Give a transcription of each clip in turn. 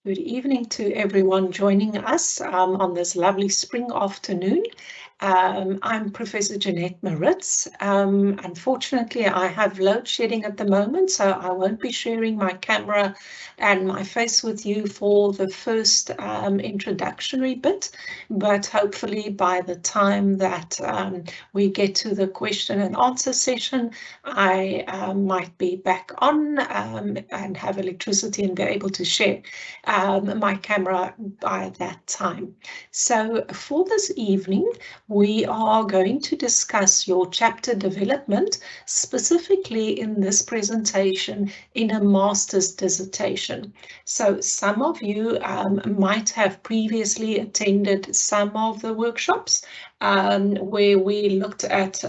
Good evening to everyone joining us on this lovely spring afternoon. I'm Professor Jeanette Maritz. Unfortunately, I have load shedding at the moment, so I won't be sharing my camera and my face with you for the first introductory bit, but hopefully by the time that we get to the question and answer session, I might be back on and have electricity and be able to share my camera by that time. So for this evening, we are going to discuss your chapter development, specifically in this presentation in a master's dissertation. So some of you might have previously attended some of the workshops where we looked at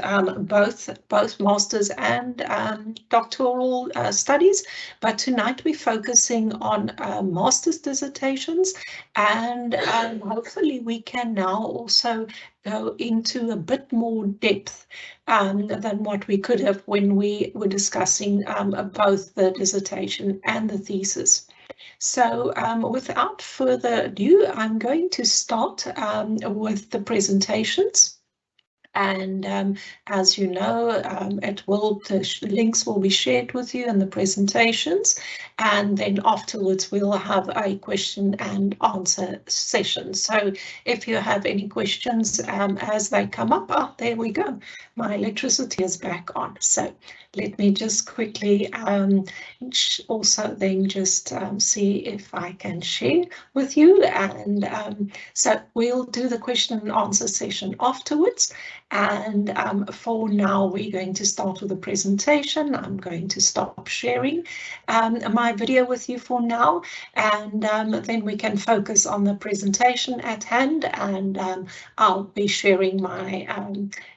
both master's and doctoral studies, but tonight we're focusing on master's dissertations, and hopefully we can now also go into a bit more depth than what we could have when we were discussing both the dissertation and the thesis. So without further ado, I'm going to start with the presentations. And as you know, the links will be shared with you in the presentations, and then afterwards we'll have a question and answer session. So if you have any questions as they come up, oh, there we go. My electricity is back on. So let me just quickly also then just see if I can share with you. And so we'll do the question and answer session afterwards. And for now, we're going to start with a presentation. I'm going to stop sharing my video with you for now, and then we can focus on the presentation at hand, and I'll be sharing my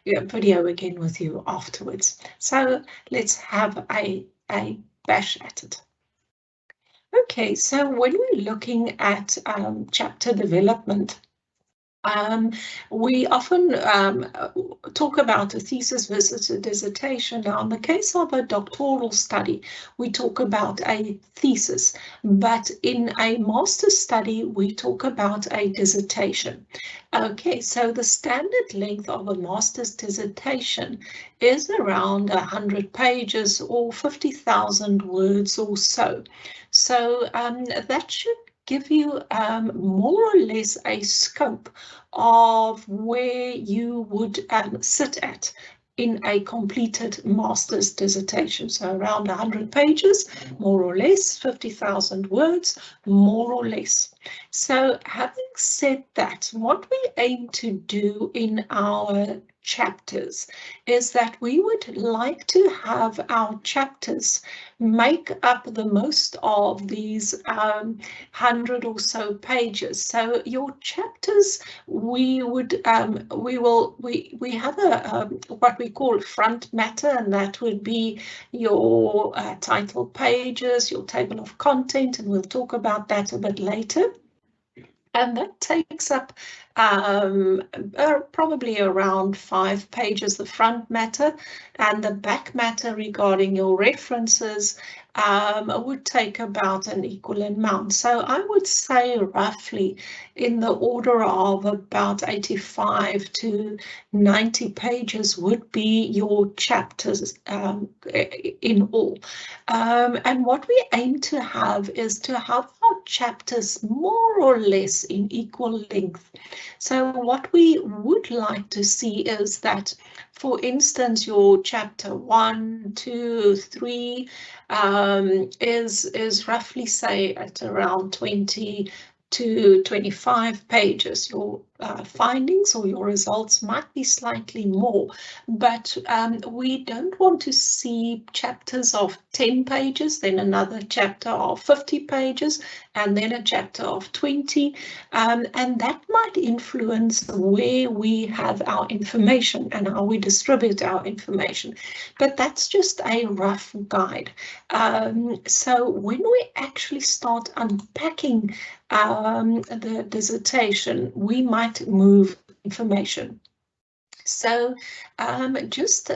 video again with you afterwards. So let's have a bash at it. Okay, so when we're looking at chapter development, we often talk about a thesis versus a dissertation. Now, in the case of a doctoral study, we talk about a thesis, but in a master's study, we talk about a dissertation. Okay, so the standard length of a master's dissertation is around 100 pages or 50,000 words or so. So that should give you more or less a scope of where you would sit at in a completed master's dissertation. So around 100 pages, more or less, 50,000 words, more or less. So having said that, what we aim to do in our chapters is that we would like to have our chapters make up the most of these 100 or so pages. So your chapters, we have a what we call front matter, and that would be your title pages, your table of content, and we'll talk about that a bit later. And that takes up probably around 5 pages, the front matter, and the back matter regarding your references would take about an equal amount. So I would say roughly in the order of about 85 to 90 pages would be your chapters in all. And what we aim to have is to have our chapters more or less in equal length. So what we would like to see is that, for instance, your chapter 1, 2, 3 is roughly, say, at around 20 to 25 pages. Your findings or your results might be slightly more, but we don't want to see chapters of 10 pages, then another chapter of 50 pages, and then a chapter of 20, and that might influence where we have our information and how we distribute our information. But that's just a rough guide. So when we actually start unpacking the dissertation, we might move information. So just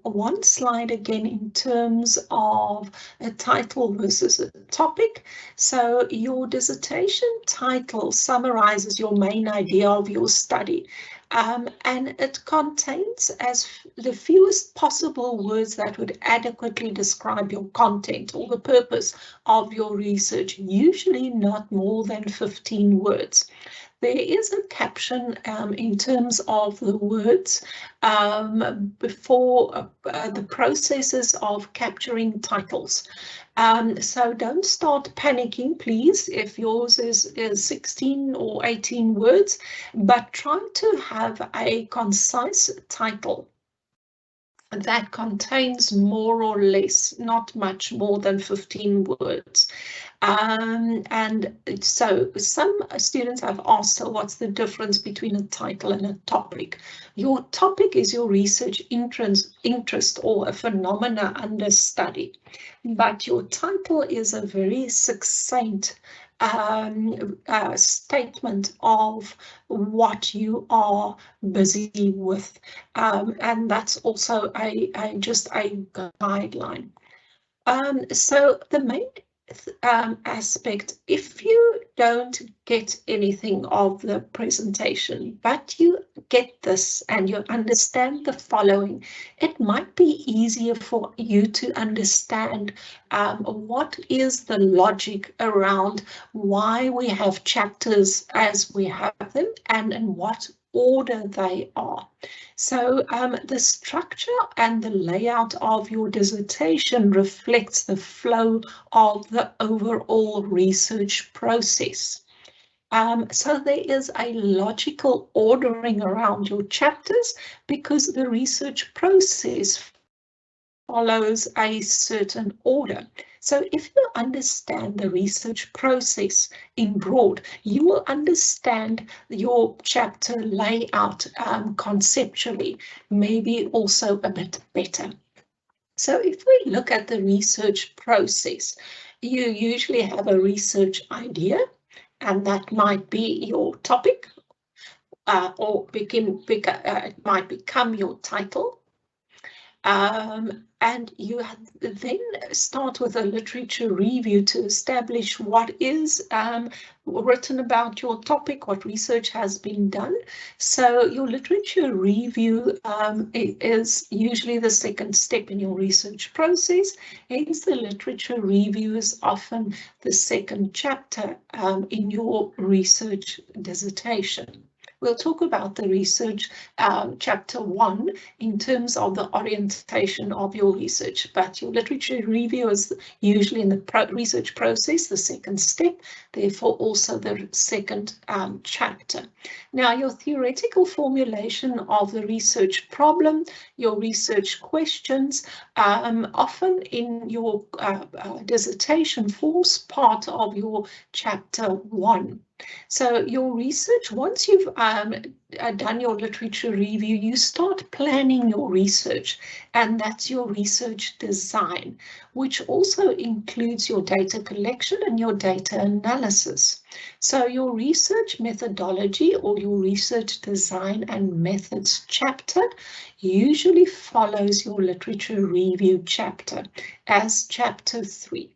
one slide again in terms of a title versus a topic. So your dissertation title summarizes your main idea of your study. And it contains the fewest possible words that would adequately describe your content or the purpose of your research, usually not more than 15 words. There is a caption in terms of the words before the processes of capturing titles. So don't start panicking, please, if yours is 16 or 18 words, but try to have a concise title that contains more or less, not much more than 15 words. And so some students have asked, so what's the difference between a title and a topic? Your topic is your research interest or a phenomena under study, but your title is a very succinct statement of what you are busy with, and that's also just a guideline. So the main aspect, if you don't get anything of the presentation, but you get this and you understand the following, it might be easier for you to understand what is the logic around why we have chapters as we have them and in what order they are. So the structure and the layout of your dissertation reflects the flow of the overall research process. So there is a logical ordering around your chapters because the research process follows a certain order. So if you understand the research process in broad, you will understand your chapter layout conceptually, maybe also a bit better. So if we look at the research process, you usually have a research idea, and that might be your topic, or it might become your title. And you then start with a literature review to establish what is written about your topic, what research has been done. So your literature review is usually the second step in your research process. Hence, the literature review is often the second chapter in your research dissertation. We'll talk about the research chapter 1 in terms of the orientation of your research, but your literature review is usually in the research process, the second step, therefore also the second chapter. Now, your theoretical formulation of the research problem, your research questions, often in your dissertation forms part of your chapter 1. So your research, once you've done your literature review, you start planning your research, and that's your research design, which also includes your data collection and your data analysis. So your research methodology or your research design and methods chapter usually follows your literature review chapter as chapter 3.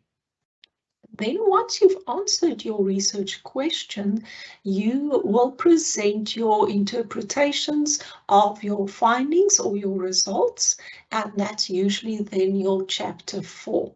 Then once you've answered your research question, you will present your interpretations of your findings or your results, and that's usually then your chapter 4.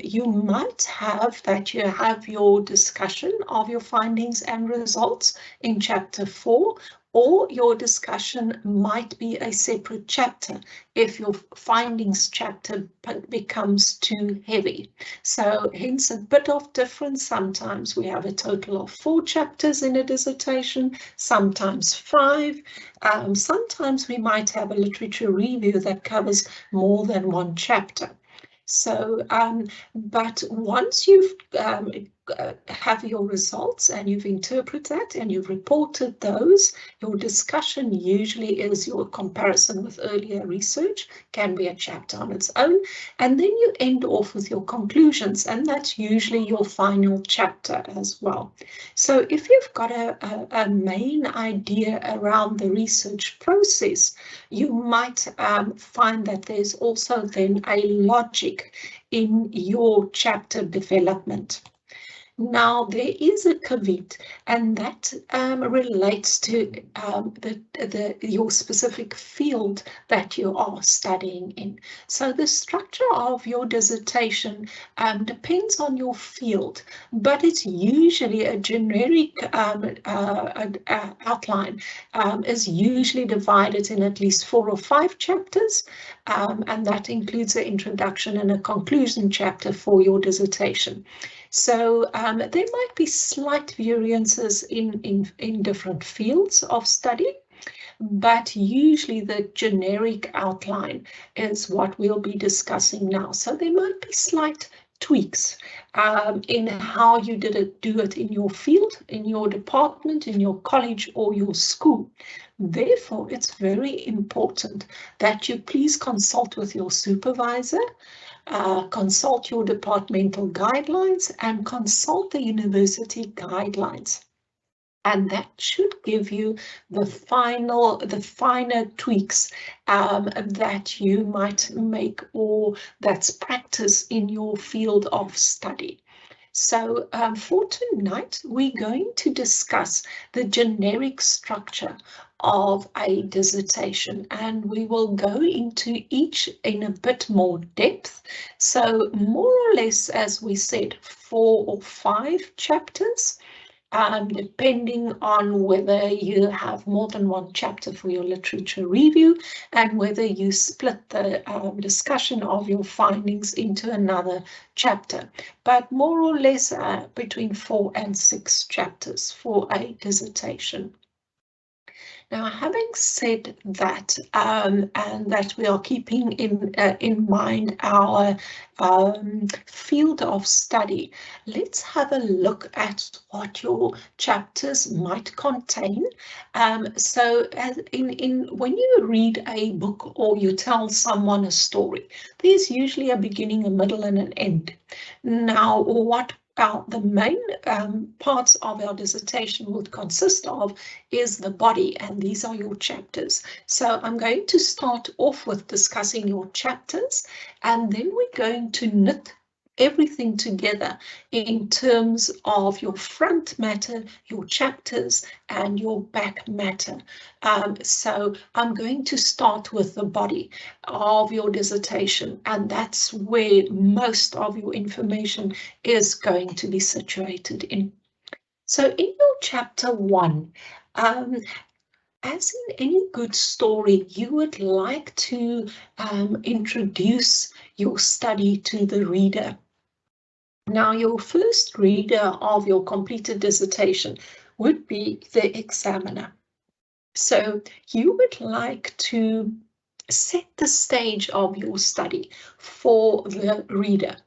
You might have your discussion of your findings and results in chapter 4, or your discussion might be a separate chapter if your findings chapter becomes too heavy. So hence a bit of difference. Sometimes we have a total of 4 chapters in a dissertation, sometimes 5. Sometimes we might have a literature review that covers more than 1 chapter. So, but once you've have your results and you've interpreted that and you've reported those. Your discussion usually is your comparison with earlier research, can be a chapter on its own, and then you end off with your conclusions, and that's usually your final chapter as well. So if you've got a main idea around the research process, you might find that there's also then a logic in your chapter development. Now, there is a caveat, and that relates to your specific field that you are studying in. So the structure of your dissertation depends on your field, but it's usually a generic outline is usually divided in at least 4 or 5 chapters, and that includes an introduction and a conclusion chapter for your dissertation. So there might be slight variances in different fields of study, but usually the generic outline is what we'll be discussing now. So there might be slight tweaks in how you do it in your field, in your department, in your college or your school. Therefore, it's very important that you please consult with your supervisor, consult your departmental guidelines, and consult the university guidelines. And that should give you the finer tweaks that you might make, or that's practice in your field of study. So for tonight, we're going to discuss the generic structure of a dissertation, and we will go into each in a bit more depth. So more or less, as we said, 4 or 5 chapters, depending on whether you have more than one chapter for your literature review and whether you split the discussion of your findings into another chapter, but more or less between 4 and 6 chapters for a dissertation. Now, having said that, and that we are keeping in mind our field of study, let's have a look at what your chapters might contain. So when you read a book or you tell someone a story, there's usually a beginning, a middle, and an end. Now, what the main parts of our dissertation would consist of is the body, and these are your chapters. So I'm going to start off with discussing your chapters, and then we're going to knit everything together in terms of your front matter, your chapters, and your back matter. So I'm going to start with the body of your dissertation, and that's where most of your information is going to be situated in. So in your chapter 1, as in any good story, you would like to introduce your study to the reader. Now, your first reader of your completed dissertation would be the examiner. So you would like to set the stage of your study for the reader.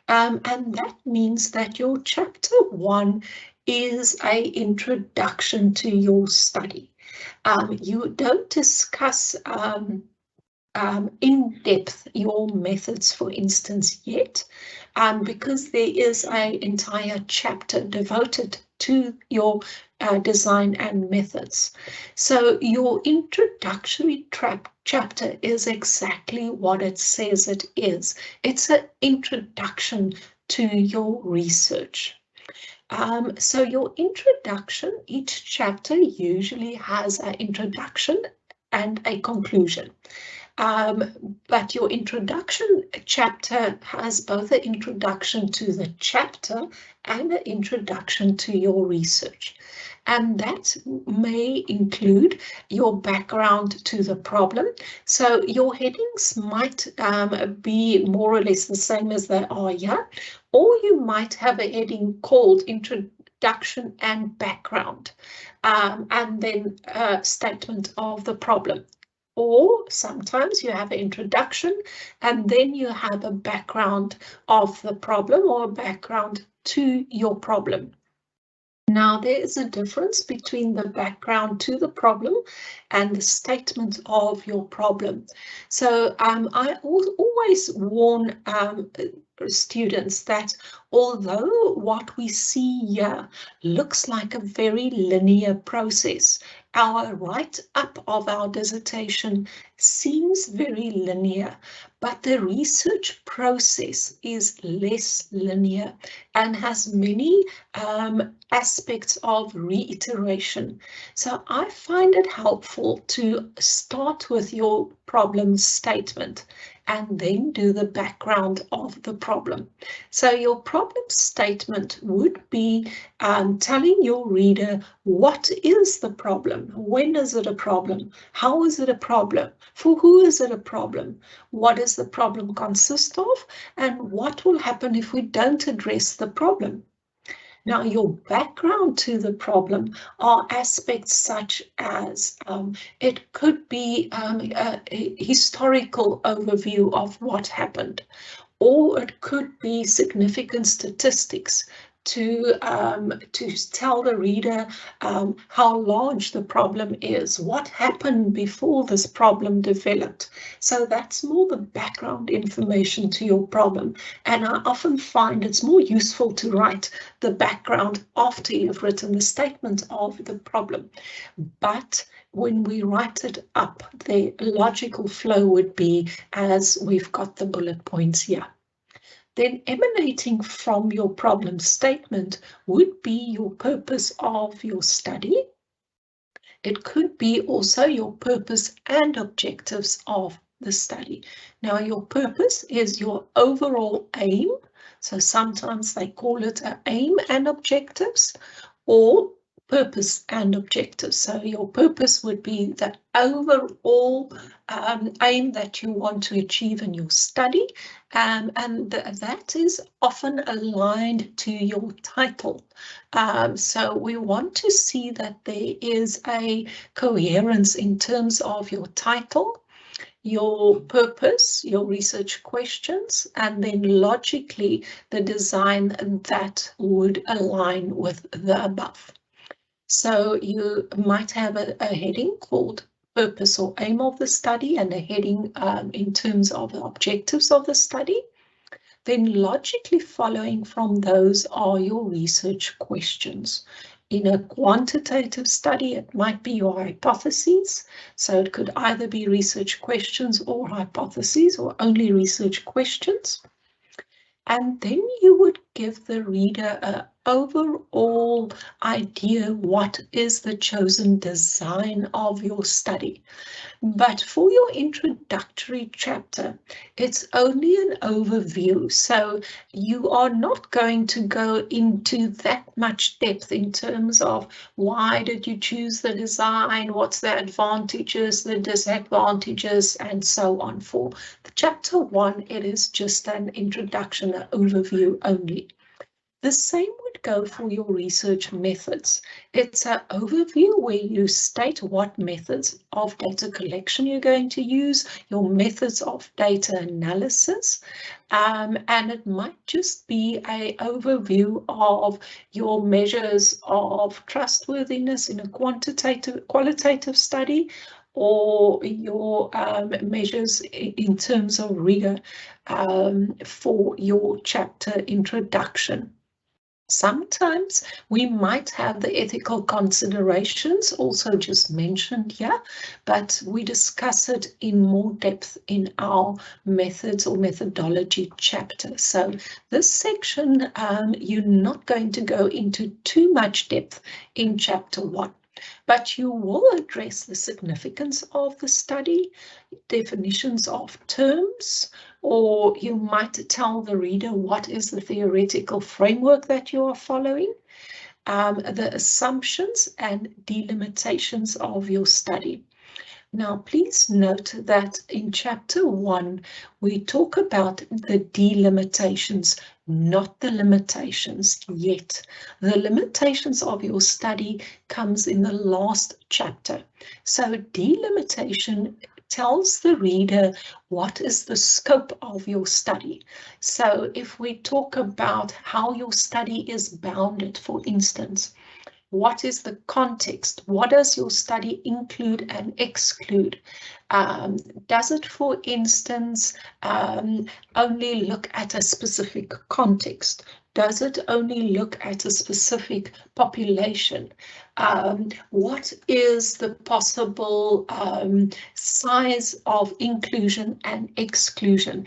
And that means that your chapter 1 is an introduction to your study. You don't discuss in depth your methods, for instance, yet, because there is an entire chapter devoted to your design and methods. So your introductory chapter is exactly what it says it is. It's an introduction to your research. So your introduction, each chapter usually has an introduction and a conclusion. But your introduction chapter has both an introduction to the chapter and an introduction to your research. And that may include your background to the problem. So your headings might be more or less the same as they are here, or you might have a heading called Introduction and Background, and then a statement of the problem. Or sometimes you have an introduction and then you have a background of the problem or a background to your problem. Now, there is a difference between the background to the problem and the statement of your problem. So I always warn students that although what we see here looks like a very linear process, our write-up of our dissertation seems very linear, but the research process is less linear and has many aspects of reiteration. So I find it helpful to start with your problem statement and then do the background of the problem. So your problem statement would be telling your reader what is the problem, when is it a problem, how is it a problem, for who is it a problem, what does the problem consist of, and what will happen if we don't address the problem. Now, your background to the problem are aspects such as it could be a historical overview of what happened, or it could be significant statistics to tell the reader how large the problem is, what happened before this problem developed. So that's more the background information to your problem. And I often find it's more useful to write the background after you've written the statement of the problem. But when we write it up, the logical flow would be as we've got the bullet points here. Then emanating from your problem statement would be your purpose of your study. It could be also your purpose and objectives of the study. Now, your purpose is your overall aim. So sometimes they call it an aim and objectives, or purpose and objectives. So your purpose would be the overall aim that you want to achieve in your study, and that is often aligned to your title. So we want to see that there is a coherence in terms of your title, your purpose, your research questions, and then logically the design that would align with the above. So you might have a heading called purpose or aim of the study and a heading in terms of the objectives of the study. Then logically following from those are your research questions. In a quantitative study, it might be your hypotheses. So it could either be research questions or hypotheses, or only research questions. And then you would give the reader an overall idea what is the chosen design of your study. But for your introductory chapter, it's only an overview. So you are not going to go into that much depth in terms of why did you choose the design, what's the advantages, the disadvantages, and so on. For chapter 1, it is just an introduction, an overview only. The same would go for your research methods. It's an overview where you state what methods of data collection you're going to use, your methods of data analysis, and it might just be an overview of your measures of trustworthiness in a qualitative study, or your measures in terms of rigor for your chapter introduction. Sometimes we might have the ethical considerations also just mentioned here, but we discuss it in more depth in our methods or methodology chapter. So this section, you're not going to go into too much depth in chapter 1. But you will address the significance of the study, definitions of terms, or you might tell the reader what is the theoretical framework that you are following, the assumptions and delimitations of your study. Now, please note that in chapter 1, we talk about the delimitations, not the limitations yet. The limitations of your study comes in the last chapter. So delimitation tells the reader what is the scope of your study. So if we talk about how your study is bounded, for instance, what is the context? What does your study include and exclude? Does it, for instance, only look at a specific context? Does it only look at a specific population? What is the possible size of inclusion and exclusion?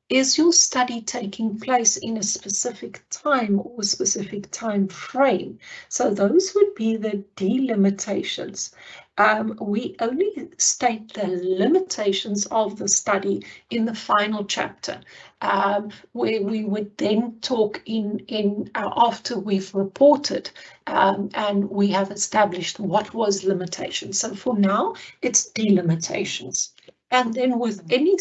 Is your study taking place in a specific time or a specific time frame? So those would be the delimitations. We only state the limitations of the study in the final chapter, where we would then talk after we've reported and we have established what was limitation. So for now, it's delimitations. And then with any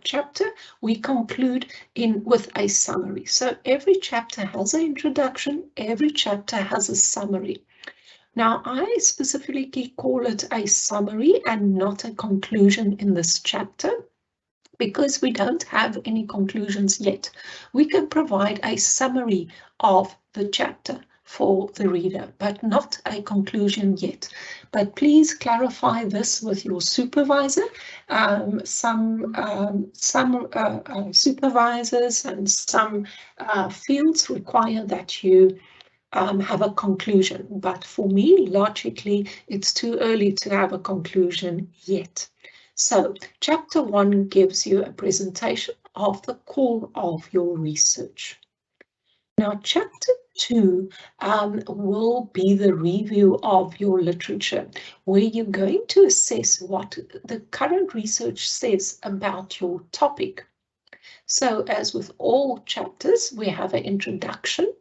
chapter, we conclude with a summary. So every chapter has an introduction, every chapter has a summary. Now, I specifically call it a summary and not a conclusion in this chapter, because we don't have any conclusions yet. We can provide a summary of the chapter for the reader, but not a conclusion yet. But please clarify this with your supervisor. Some supervisors and some fields require that you have a conclusion. But for me, logically, it's too early to have a conclusion yet. So chapter 1 gives you a presentation of the core of your research. Now, chapter 2 will be the review of your literature, where you're going to assess what the current research says about your topic. So as with all chapters, we have an introduction.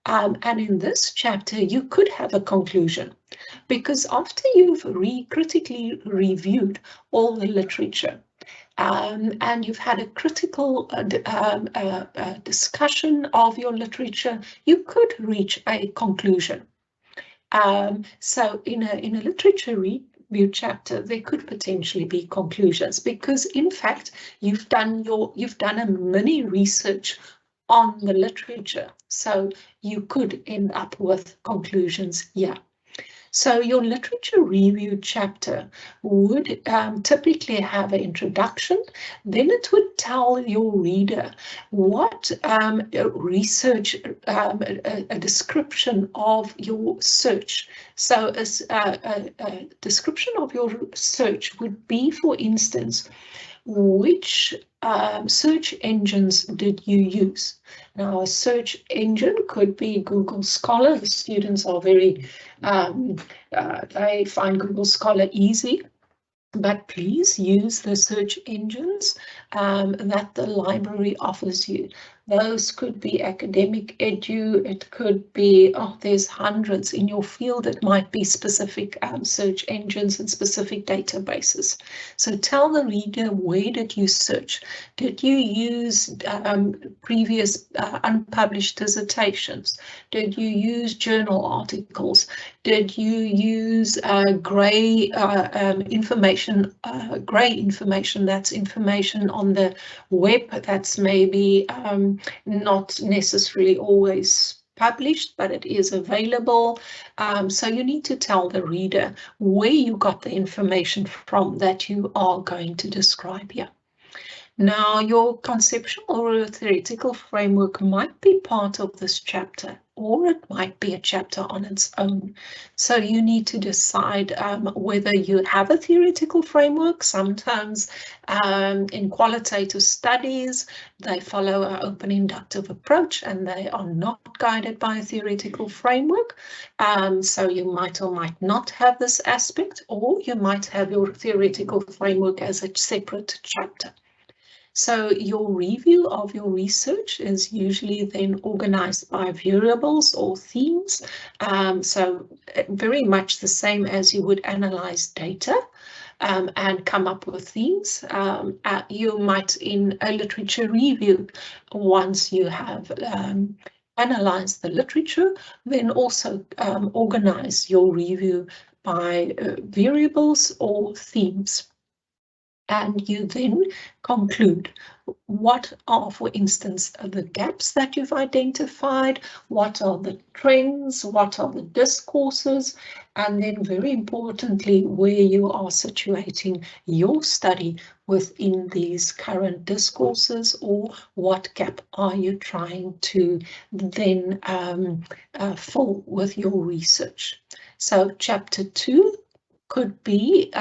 And in this chapter, you could have a conclusion, because after you've critically reviewed all the literature, and you've had a critical discussion of your literature, you could reach a conclusion. So in a literature review chapter, there could potentially be conclusions, because in fact you've done a mini research on the literature, so you could end up with conclusions here. So your literature review chapter would typically have an introduction. Then it would tell your reader what research, a description of your search. So a description of your search would be, for instance, which search engines did you use? Now, a search engine could be Google Scholar. The students are very, they find Google Scholar easy. But please use the search engines that the library offers you. Those could be academic edu, it could be, there's hundreds in your field. It might be specific search engines and specific databases. So tell the reader, where did you search? Did you use previous unpublished dissertations? Did you use journal articles? Did you use grey information? Grey information, that's information on the web that's maybe not necessarily always published, but it is available. So you need to tell the reader where you got the information from that you are going to describe here. Now, your conceptual or theoretical framework might be part of this chapter, or it might be a chapter on its own. So you need to decide whether you have a theoretical framework. Sometimes in qualitative studies, they follow an open inductive approach and they are not guided by a theoretical framework. So you might or might not have this aspect, or you might have your theoretical framework as a separate chapter. So your review of your research is usually then organized by variables or themes. So very much the same as you would analyze data and come up with themes. You might, in a literature review, once you have analyzed the literature, then also organize your review by variables or themes. And you then conclude what are, for instance, the gaps that you've identified, what are the trends, what are the discourses, and then very importantly, where you are situating your study within these current discourses, or what gap are you trying to then fill with your research. So chapter 2 could be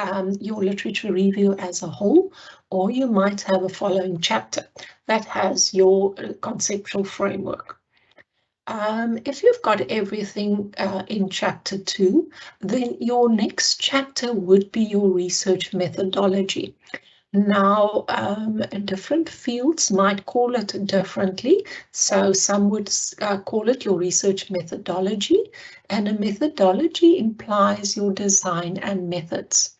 your literature review as a whole, or you might have a following chapter that has your conceptual framework. If you've got everything in chapter 2, then your next chapter would be your research methodology. Now, different fields might call it differently. So some would call it your research methodology, and a methodology implies your design and methods.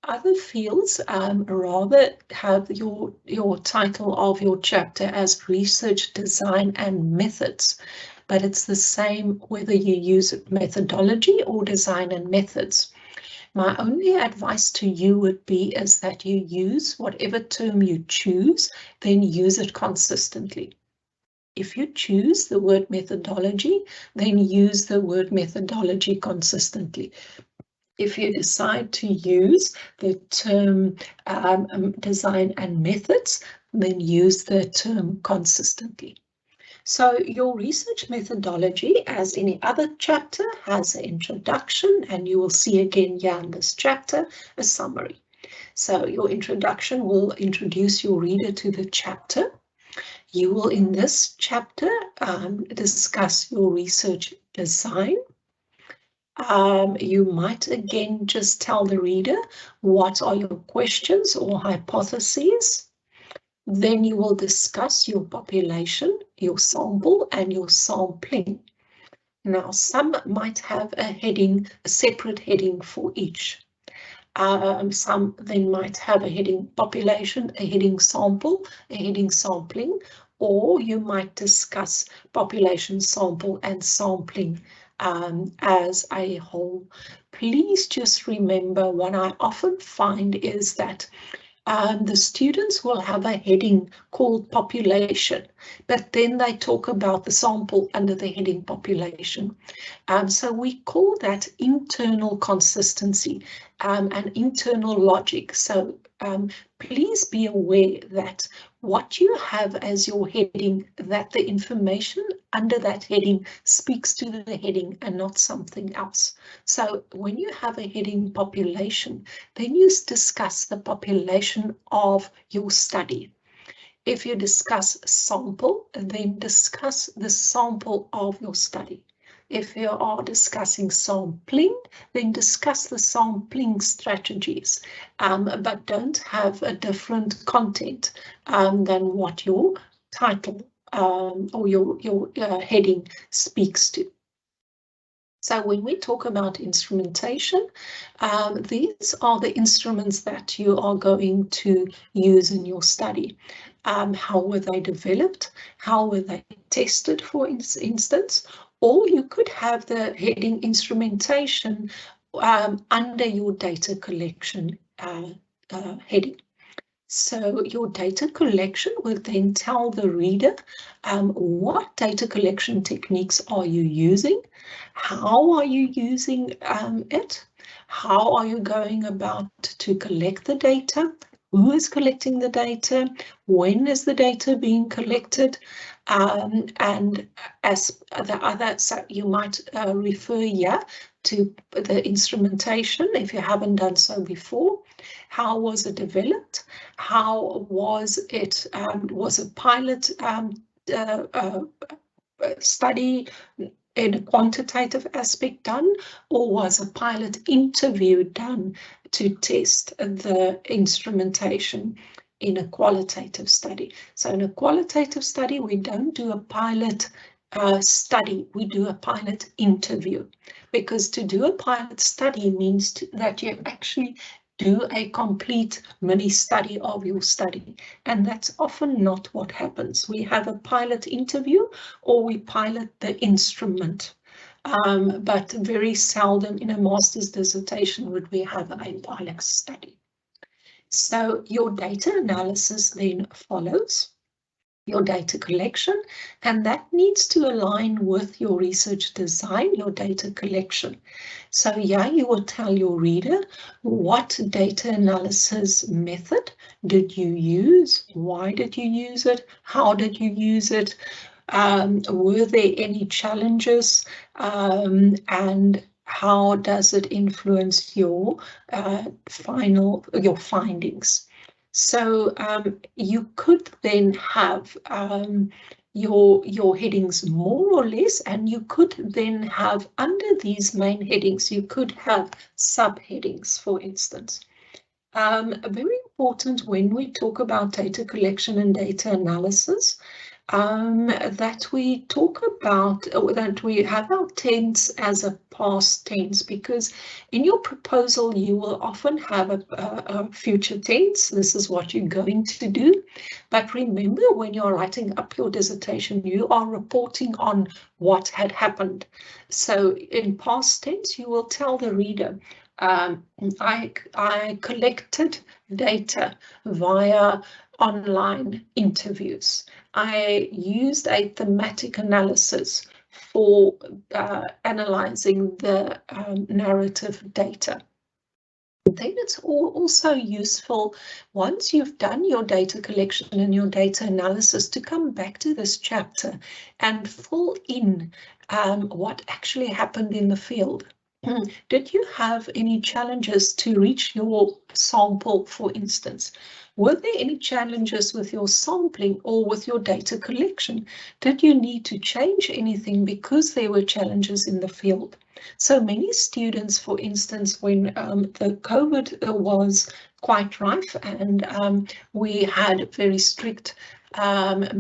Other fields rather have your title of your chapter as research design and methods, but it's the same whether you use methodology or design and methods. My only advice to you would be is that you use whatever term you choose, then use it consistently. If you choose the word methodology, then use the word methodology consistently. If you decide to use the term design and methods, then use the term consistently. So your research methodology, as any other chapter, has an introduction, and you will see again here in this chapter a summary. So your introduction will introduce your reader to the chapter. You will, in this chapter, discuss your research design. You might again just tell the reader what are your questions or hypotheses. Then you will discuss your population, your sample, and your sampling. Now, some might have a heading, a separate heading for each. Some then might have a heading population, a heading sample, a heading sampling, or you might discuss population, sample, and sampling as a whole. Please just remember, what I often find is that the students will have a heading called population, but then they talk about the sample under the heading population. So we call that internal consistency and internal logic. So please be aware that what you have as your heading, that the information under that heading speaks to the heading and not something else. So when you have a heading population, then you discuss the population of your study. If you discuss sample, then discuss the sample of your study. If you are discussing sampling, then discuss the sampling strategies, but don't have a different content than what your title or your heading speaks to. So when we talk about instrumentation, these are the instruments that you are going to use in your study. How were they developed? How were they tested, for instance? Or you could have the heading instrumentation under your data collection heading. So your data collection will then tell the reader what data collection techniques are you using, how are you using it, how are you going about to collect the data, who is collecting the data, when is the data being collected, and as the other, so you might refer here to the instrumentation if you haven't done so before. How was it developed? How was it, was a pilot study in a quantitative aspect done, or was a pilot interview done to test the instrumentation in a qualitative study? So in a qualitative study, we don't do a pilot study, we do a pilot interview, because to do a pilot study means that you actually do a complete mini study of your study, and that's often not what happens. We have a pilot interview or we pilot the instrument, but very seldom in a master's dissertation would we have a pilot study. So your data analysis then follows your data collection, and that needs to align with your research design, your data collection. So yeah, you will tell your reader what data analysis method did you use, why did you use it, how did you use it, were there any challenges, and how does it influence your findings. So you could then have your headings more or less, and you could then have under these main headings, you could have subheadings, for instance. Very important when we talk about data collection and data analysis, that we talk about, or that we have our tense as a past tense, because in your proposal you will often have a future tense. This is what you're going to do. But remember, when you're writing up your dissertation, you are reporting on what had happened. So in past tense, you will tell the reader, I collected data via online interviews. I used a thematic analysis for analyzing the narrative data. Then it's also useful, once you've done your data collection and your data analysis, to come back to this chapter and fill in what actually happened in the field. Did you have any challenges to reach your sample, for instance? Were there any challenges with your sampling or with your data collection? Did you need to change anything because there were challenges in the field? So many students, for instance, when the COVID was quite rife and we had very strict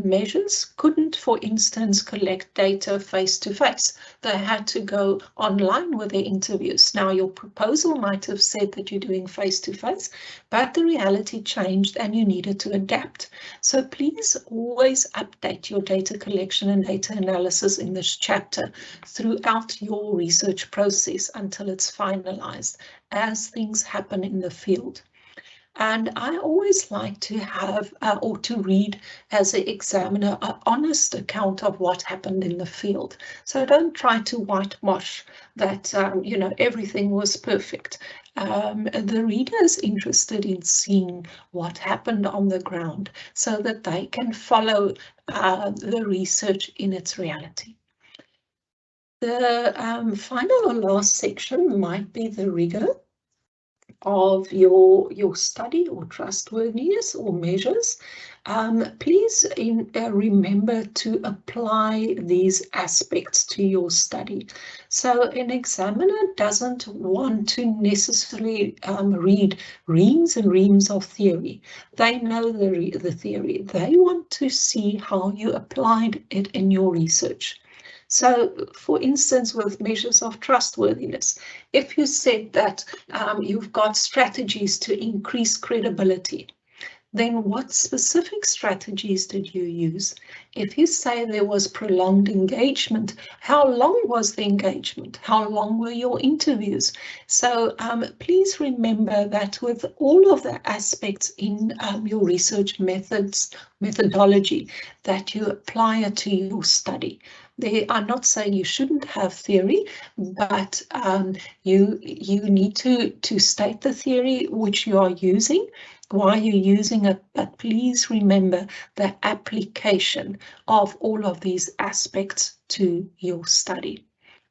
measures, couldn't, for instance, collect data face-to-face. They had to go online with their interviews. Now, your proposal might have said that you're doing face-to-face, but the reality changed and you needed to adapt. So please always update your data collection and data analysis in this chapter throughout your research process until it's finalized, as things happen in the field. And I always like to have or to read as an examiner an honest account of what happened in the field. So don't try to whitewash that, you know, everything was perfect. The reader is interested in seeing what happened on the ground so that they can follow the research in its reality. The final or last section might be the rigor of your study or trustworthiness or measures. Please remember to apply these aspects to your study. So an examiner doesn't want to necessarily read reams and reams of theory. They know the theory. They want to see how you applied it in your research. So, for instance, with measures of trustworthiness, if you said that you've got strategies to increase credibility, then what specific strategies did you use? If you say there was prolonged engagement, how long was the engagement? How long were your interviews? So please remember that with all of the aspects in your research methodology, that you apply it to your study. I'm not saying you shouldn't have theory, but you need to state the theory which you are using, why you're using it, but please remember the application of all of these aspects to your study.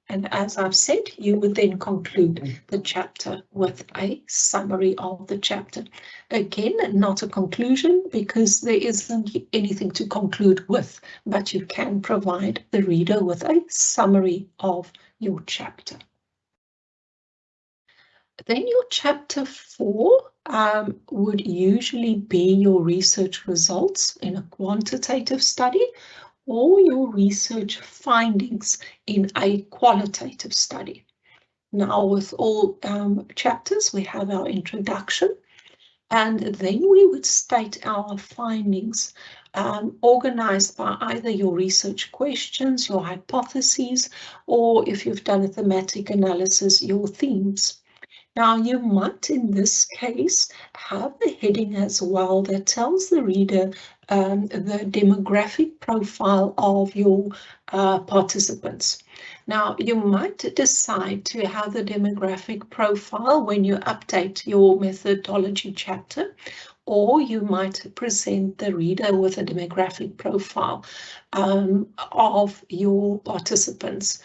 And as I've said, you would then conclude the chapter with a summary of the chapter. Again, not a conclusion, because there isn't anything to conclude with, but you can provide the reader with a summary of your chapter. Then your chapter 4 would usually be your research results in a quantitative study, or your research findings in a qualitative study. Now, with all chapters, we have our introduction, and then we would state our findings, organized by either your research questions, your hypotheses, or if you've done a thematic analysis, your themes. Now, you might, in this case, have a heading as well that tells the reader the demographic profile of your participants. Now, you might decide to have the demographic profile when you update your methodology chapter, or you might present the reader with a demographic profile of your participants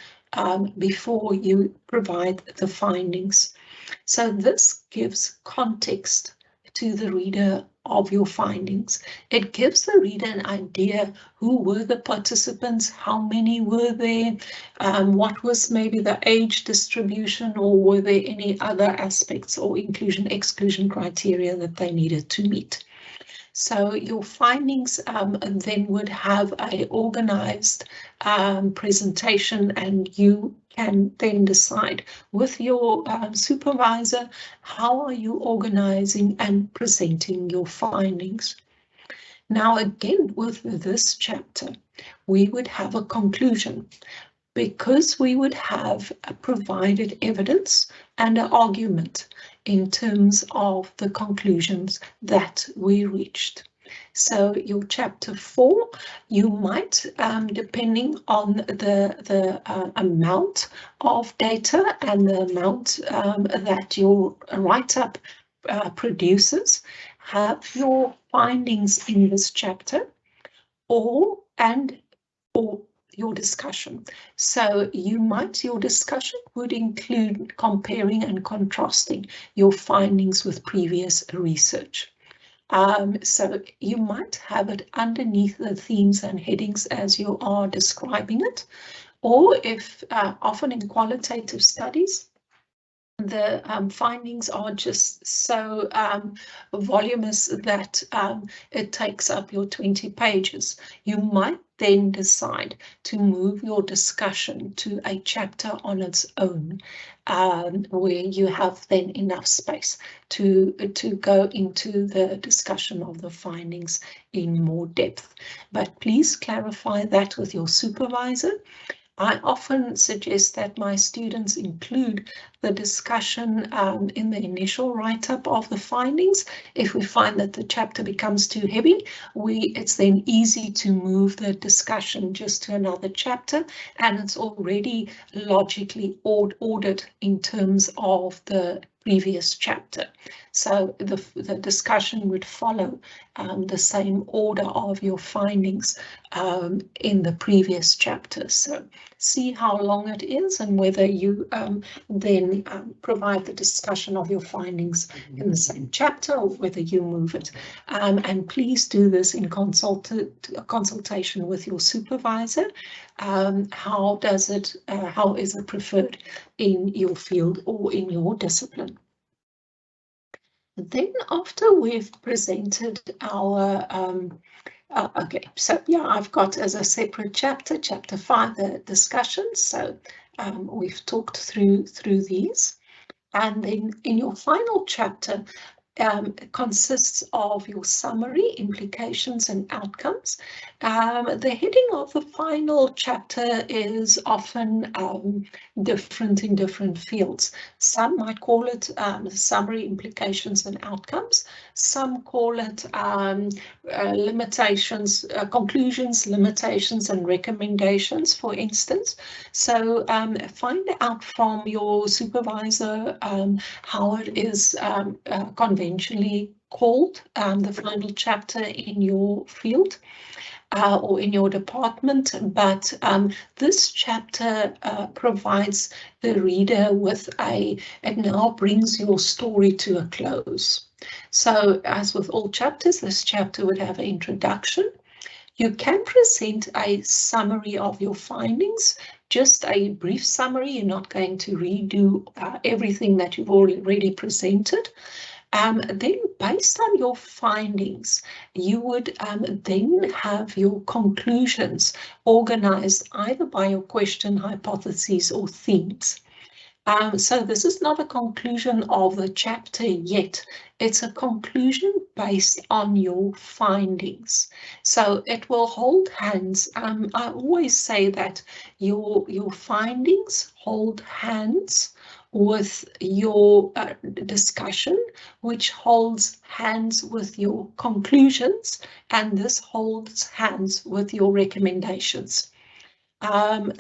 before you provide the findings. So this gives context to the reader of your findings. It gives the reader an idea who were the participants, how many were there, what was maybe the age distribution, or were there any other aspects or inclusion-exclusion criteria that they needed to meet. So your findings then would have a organized presentation, and you can then decide with your supervisor, how are you organizing and presenting your findings. Now again, with this chapter, we would have a conclusion, because we would have provided evidence and an argument in terms of the conclusions that we reached. So your chapter 4, you might, depending on the amount of data and the amount that your write-up produces, have your findings in this chapter, or your discussion. So your discussion would include comparing and contrasting your findings with previous research. So you might have it underneath the themes and headings as you are describing it, or if often in qualitative studies, the findings are just so voluminous that it takes up your 20 pages. You might then decide to move your discussion to a chapter on its own, where you have then enough space to go into the discussion of the findings in more depth. But please clarify that with your supervisor. I often suggest that my students include the discussion in the initial write-up of the findings. If we find that the chapter becomes too heavy, it's then easy to move the discussion just to another chapter, and it's already logically ordered in terms of the previous chapter. So the discussion would follow the same order of your findings in the previous chapter. So see how long it is, and whether you then provide the discussion of your findings in the same chapter, or whether you move it. And please do this in consultation with your supervisor. How is it preferred in your field or in your discipline? Then after we've presented our okay, so yeah, I've got as a separate chapter 5, the discussions. So we've talked through these, and then in your final chapter, consists of your summary, implications and outcomes. The heading of the final chapter is often different in different fields. Some might call it summary, implications and outcomes. Some call it limitations, conclusions, limitations and recommendations, for instance. So find out from your supervisor how it is conventionally called, the final chapter in your field or in your department, but this chapter provides the reader with it now brings your story to a close. So as with all chapters, this chapter would have an introduction. You can present a summary of your findings, just a brief summary. You're not going to redo everything that you've already presented. Then based on your findings, you would then have your conclusions organized either by your question, hypotheses or themes. So this is not a conclusion of the chapter yet. It's a conclusion based on your findings. So it will hold hands. I always say that your findings hold hands with your discussion, which holds hands with your conclusions, and this holds hands with your recommendations.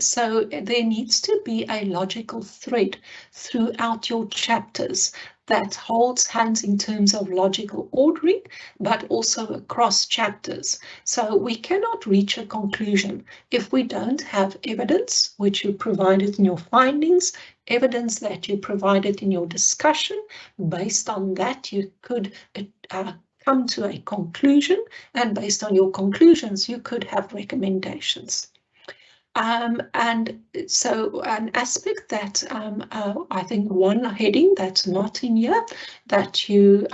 So there needs to be a logical thread throughout your chapters that holds hands in terms of logical ordering, but also across chapters. So we cannot reach a conclusion if we don't have evidence, which you provided in your findings, evidence that you provided in your discussion. Based on that, you could come to a conclusion, and based on your conclusions, you could have recommendations. And so an aspect that I think one heading that's not in here that you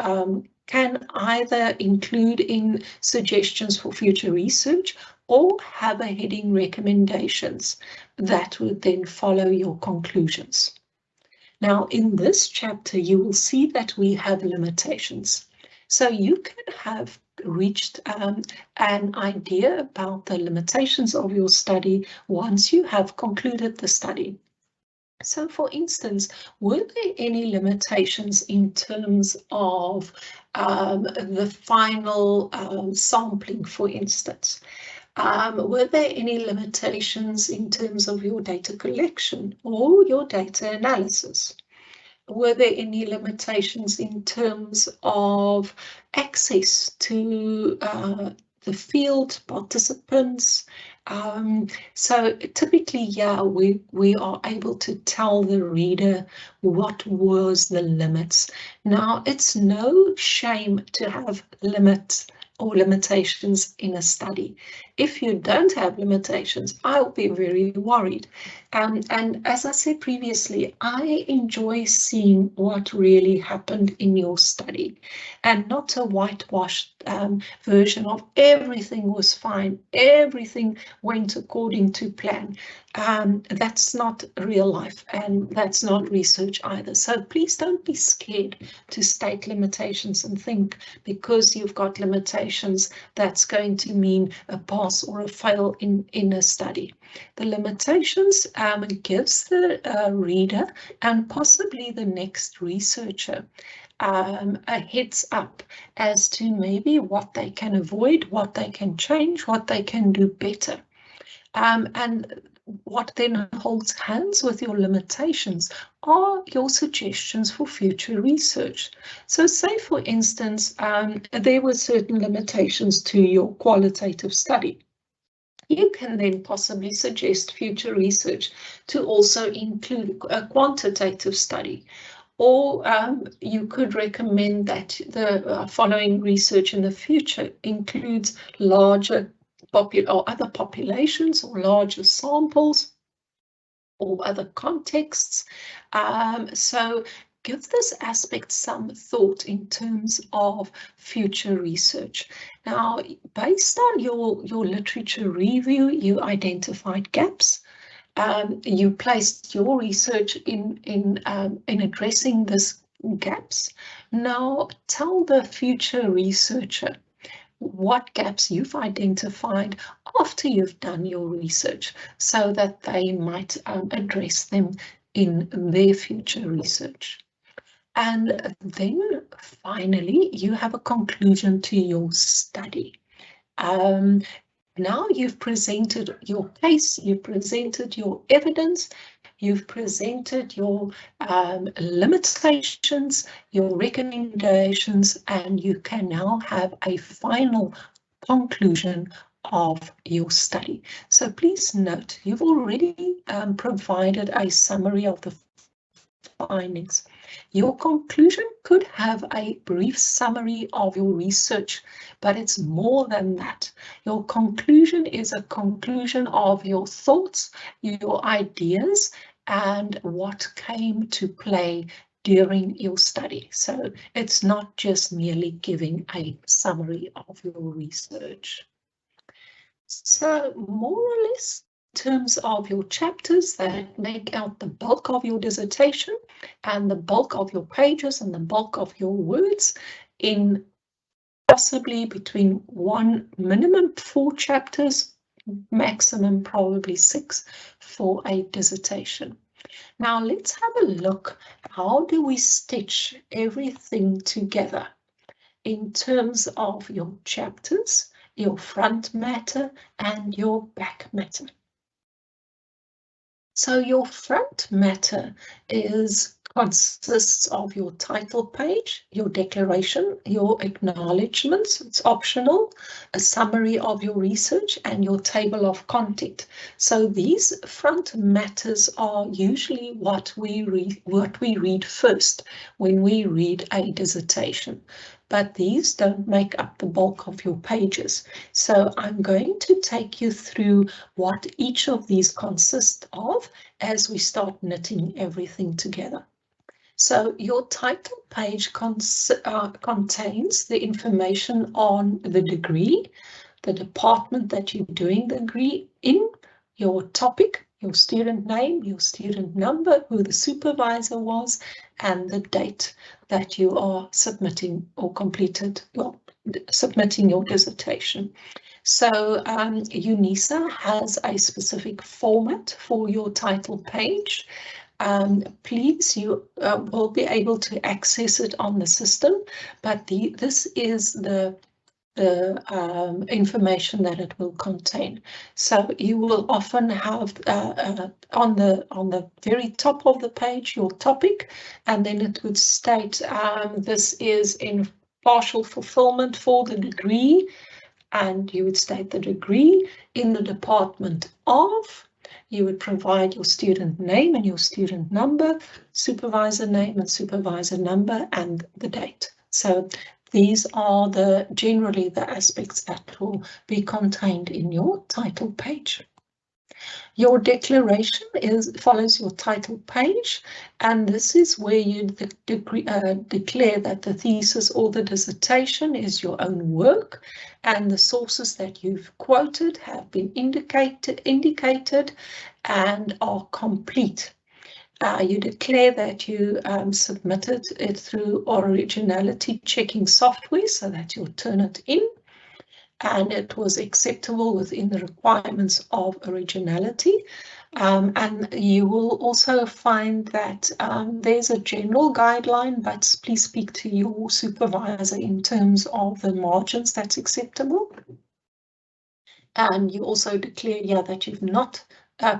can either include in suggestions for future research or have a heading recommendations that would then follow your conclusions. Now, in this chapter, you will see that we have limitations. So you can have reached an idea about the limitations of your study once you have concluded the study. So, for instance, were there any limitations in terms of the final sampling, for instance? Were there any limitations in terms of your data collection or your data analysis? Were there any limitations in terms of access to the field participants? So typically, yeah, we are able to tell the reader what was the limits. Now, it's no shame to have limits or limitations in a study. If you don't have limitations, I'll be very worried. And as I said previously, I enjoy seeing what really happened in your study and not a whitewashed version of everything was fine, everything went according to plan. That's not real life, and that's not research either. So please don't be scared to state limitations and think because you've got limitations that's going to mean a pass or a fail in a study. The limitations gives the reader and possibly the next researcher a heads up as to maybe what they can avoid, what they can change, what they can do better. And what then holds hands with your limitations are your suggestions for future research. So say, for instance, there were certain limitations to your qualitative study. You can then possibly suggest future research to also include a quantitative study. Or you could recommend that the following research in the future includes larger or other populations or larger samples or other contexts. So give this aspect some thought in terms of future research. Now, based on your literature review, you identified gaps. You placed your research in addressing these gaps. Now, tell the future researcher what gaps you've identified after you've done your research so that they might address them in their future research. And then finally, you have a conclusion to your study. Now you've presented your case, you've presented your evidence, you've presented your limitations, your recommendations, and you can now have a final conclusion of your study. So please note, you've already provided a summary of the findings. Your conclusion could have a brief summary of your research, but it's more than that. Your conclusion is a conclusion of your thoughts, your ideas, and what came to play during your study. So it's not just merely giving a summary of your research. So more or less, in terms of your chapters that make out the bulk of your dissertation and the bulk of your pages and the bulk of your words in possibly between minimum 4 chapters, maximum probably 6 for a dissertation. Now let's have a look. How do we stitch everything together in terms of your chapters, your front matter, and your back matter? So your front matter consists of your title page, your declaration, your acknowledgements, it's optional, a summary of your research, and your table of content. So these front matters are usually what we read first when we read a dissertation. But these don't make up the bulk of your pages. So I'm going to take you through what each of these consists of as we start knitting everything together. So your title page contains the information on the degree, the department that you're doing the degree in, your topic, your student name, your student number, who the supervisor was, and the date that you are submitting or submitting your dissertation. So UNISA has a specific format for your title page. Please, you will be able to access it on the system, but this is the information that it will contain. So you will often have on the very top of the page your topic, and then it would state this is in partial fulfillment for the degree, and you would state the degree in the department of. You would provide your student name and your student number, supervisor name and supervisor number, and the date. So these are generally the aspects that will be contained in your title page. Your declaration follows your title page, and this is where you declare that the thesis or the dissertation is your own work, and the sources that you've quoted have been indicated and are complete. You declare that you submitted it through originality checking software so that you'll turn it in, and it was acceptable within the requirements of originality. And you will also find that there's a general guideline, but please speak to your supervisor in terms of the margins that's acceptable. And you also declare that you've not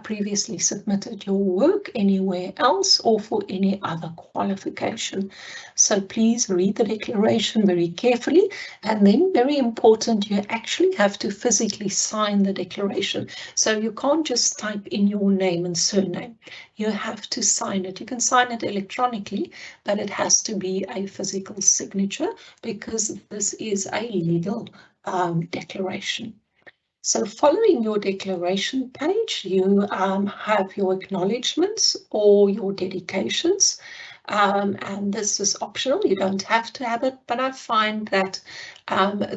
previously submitted your work anywhere else or for any other qualification. So please read the declaration very carefully, and then very important, you actually have to physically sign the declaration. So you can't just type in your name and surname. You have to sign it. You can sign it electronically, but it has to be a physical signature because this is a legal declaration. So following your declaration page, you have your acknowledgements or your dedications, and this is optional. You don't have to have it, but I find that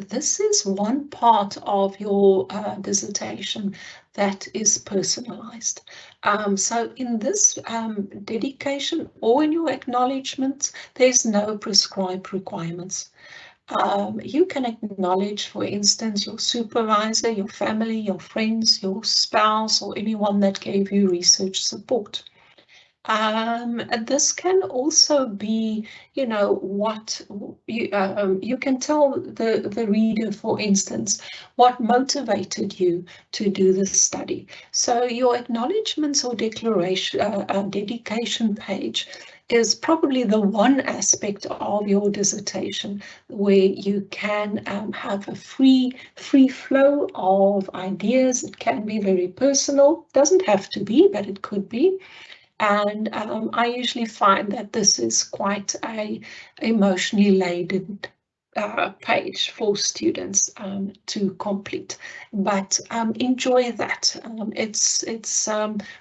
this is one part of your dissertation that is personalized. So in this dedication or in your acknowledgements, there's no prescribed requirements. You can acknowledge, for instance, your supervisor, your family, your friends, your spouse, or anyone that gave you research support. This can also be, what you can tell the reader, for instance, what motivated you to do this study. So your acknowledgements or declaration, dedication page is probably the one aspect of your dissertation where you can have a free flow of ideas. It can be very personal, doesn't have to be, but it could be. And I usually find that this is quite a emotionally laden page for students to complete, but enjoy that. It's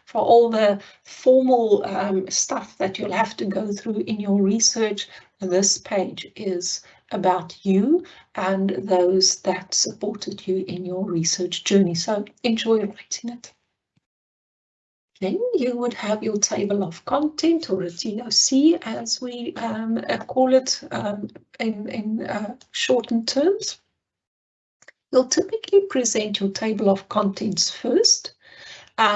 for all the formal stuff that you'll have to go through in your research. This page is about you and those that supported you in your research journey, so enjoy writing it. Then you would have your table of content, or a TOC as we call it in shortened terms. You'll typically present your table of contents first,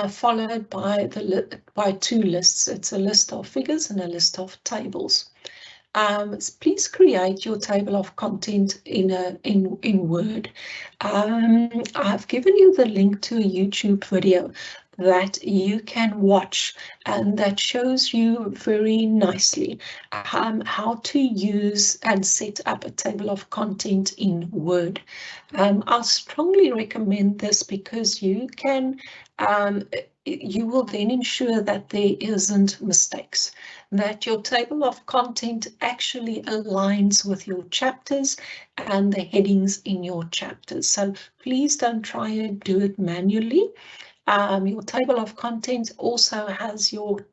followed by two lists. It's a list of figures and a list of tables. Please create your table of content in Word. I've given you the link to a YouTube video that you can watch, and that shows you very nicely how to use and set up a table of content in Word. I'll strongly recommend this because you will then ensure that there isn't mistakes, that your table of content actually aligns with your chapters and the headings in your chapters. So please don't try and do it manually. Your table of contents also has your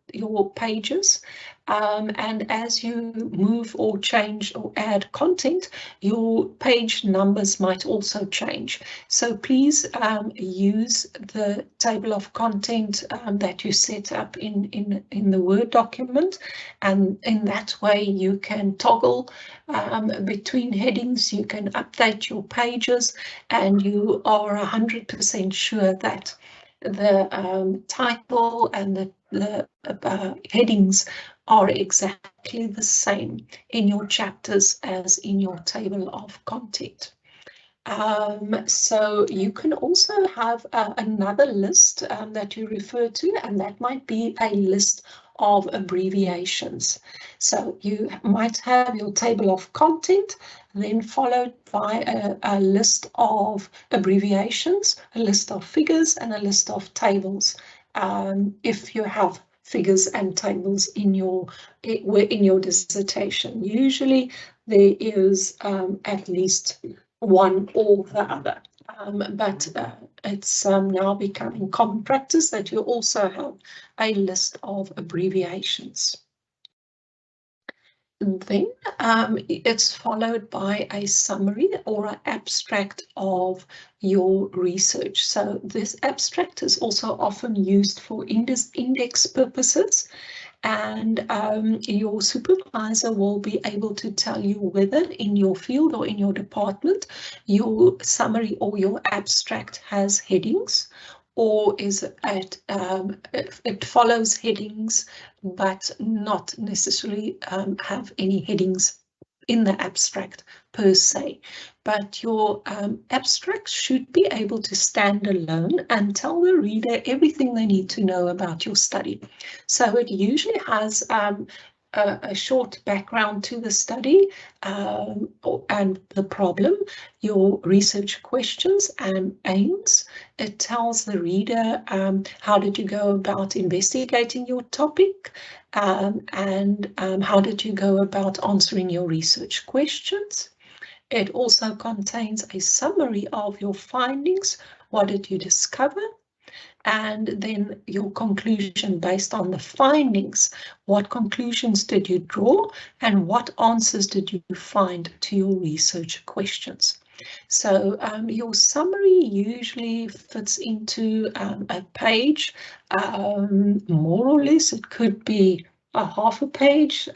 pages, and as you move or change or add content, your page numbers might also change. So please use the table of content that you set up in the Word document, and in that way you can toggle between headings, you can update your pages, and you are 100% sure that the title and the headings are exactly the same in your chapters as in your table of content. So you can also have another list that you refer to, and that might be a list of abbreviations. So you might have your table of content, then followed by a list of abbreviations, a list of figures, and a list of tables. If you have figures and tables in your dissertation, usually there is at least one or the other. But it's now becoming common practice that you also have a list of abbreviations. Then it's followed by a summary or an abstract of your research. So this abstract is also often used for index purposes, and your supervisor will be able to tell you whether in your field or in your department your summary or your abstract has headings, or is it follows headings but not necessarily have any headings in the abstract per se. But your abstract should be able to stand alone and tell the reader everything they need to know about your study. So it usually has a short background to the study and the problem, your research questions and aims. It tells the reader how did you go about investigating your topic, and how did you go about answering your research questions. It also contains a summary of your findings. What did you discover? And then your conclusion based on the findings. What conclusions did you draw, and what answers did you find to your research questions? So your summary usually fits into a page, more or less. It could be a half a page.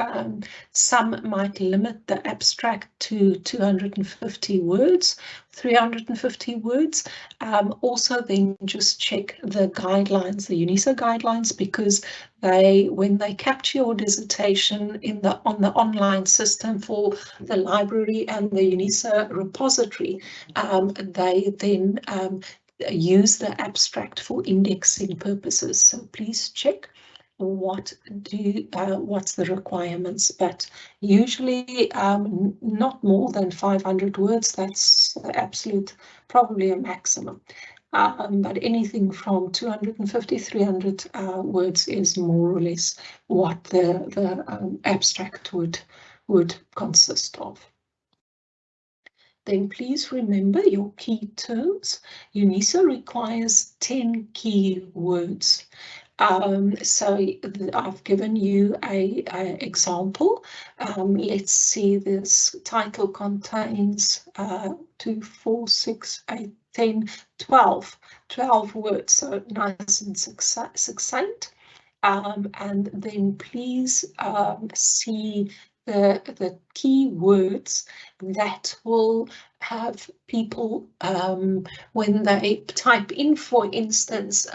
Some might limit the abstract to 250 words, 350 words. Also then just check the guidelines, the UNISA guidelines, because when they capture your dissertation on the online system for the library and the UNISA repository, they then use the abstract for indexing purposes. So please check what's the requirements, but usually not more than 500 words. That's the absolute, probably a maximum. But anything from 250, 300 words is more or less what the abstract would consist of. Then please remember your key terms. UNISA requires 10 key words. So I've given you a example. Let's see, this title contains 2, 4, 6, 8, 10, 12 words, so nice and succinct. And then please see the key words that will have people, when they type in, for instance,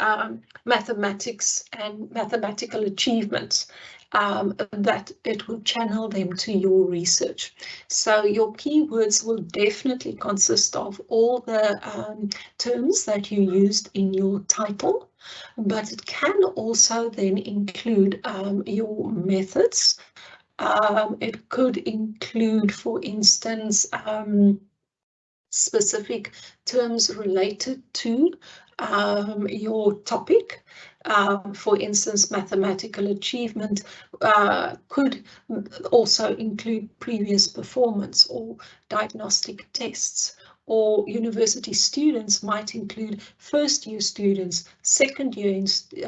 mathematics and mathematical achievements, that it will channel them to your research. So your keywords will definitely consist of all the terms that you used in your title, but it can also then include your methods. It could include, for instance, specific terms related to your topic. For instance, mathematical achievement could also include previous performance or diagnostic tests, or university students might include first year students, second year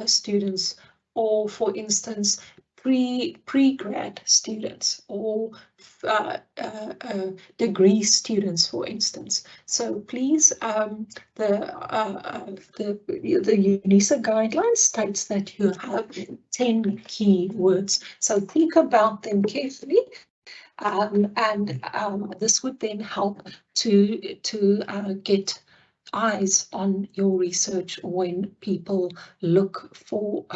students, or for instance, pre-grad students, or degree students, for instance. So please, the UNISA guidelines states that you have 10 key words. So think about them carefully, and this would then help to get eyes on your research when people look for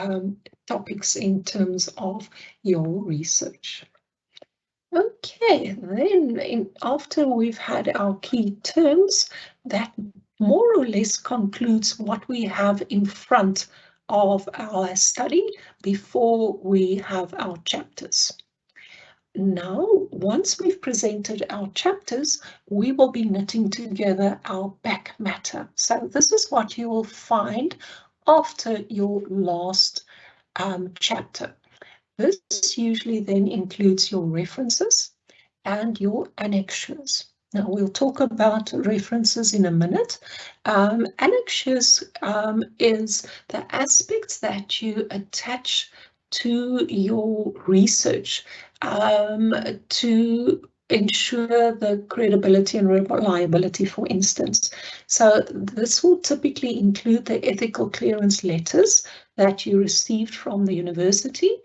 topics in terms of your research. Okay, then after we've had our key terms, that more or less concludes what we have in front of our study before we have our chapters. Now, once we've presented our chapters, we will be knitting together our back matter. So this is what you will find after your last chapter. This usually then includes your references and your annexures. Now we'll talk about references in a minute. Annexures is the aspects that you attach to your research to ensure the credibility and reliability, for instance. So this will typically include the ethical clearance letters that you received from the university,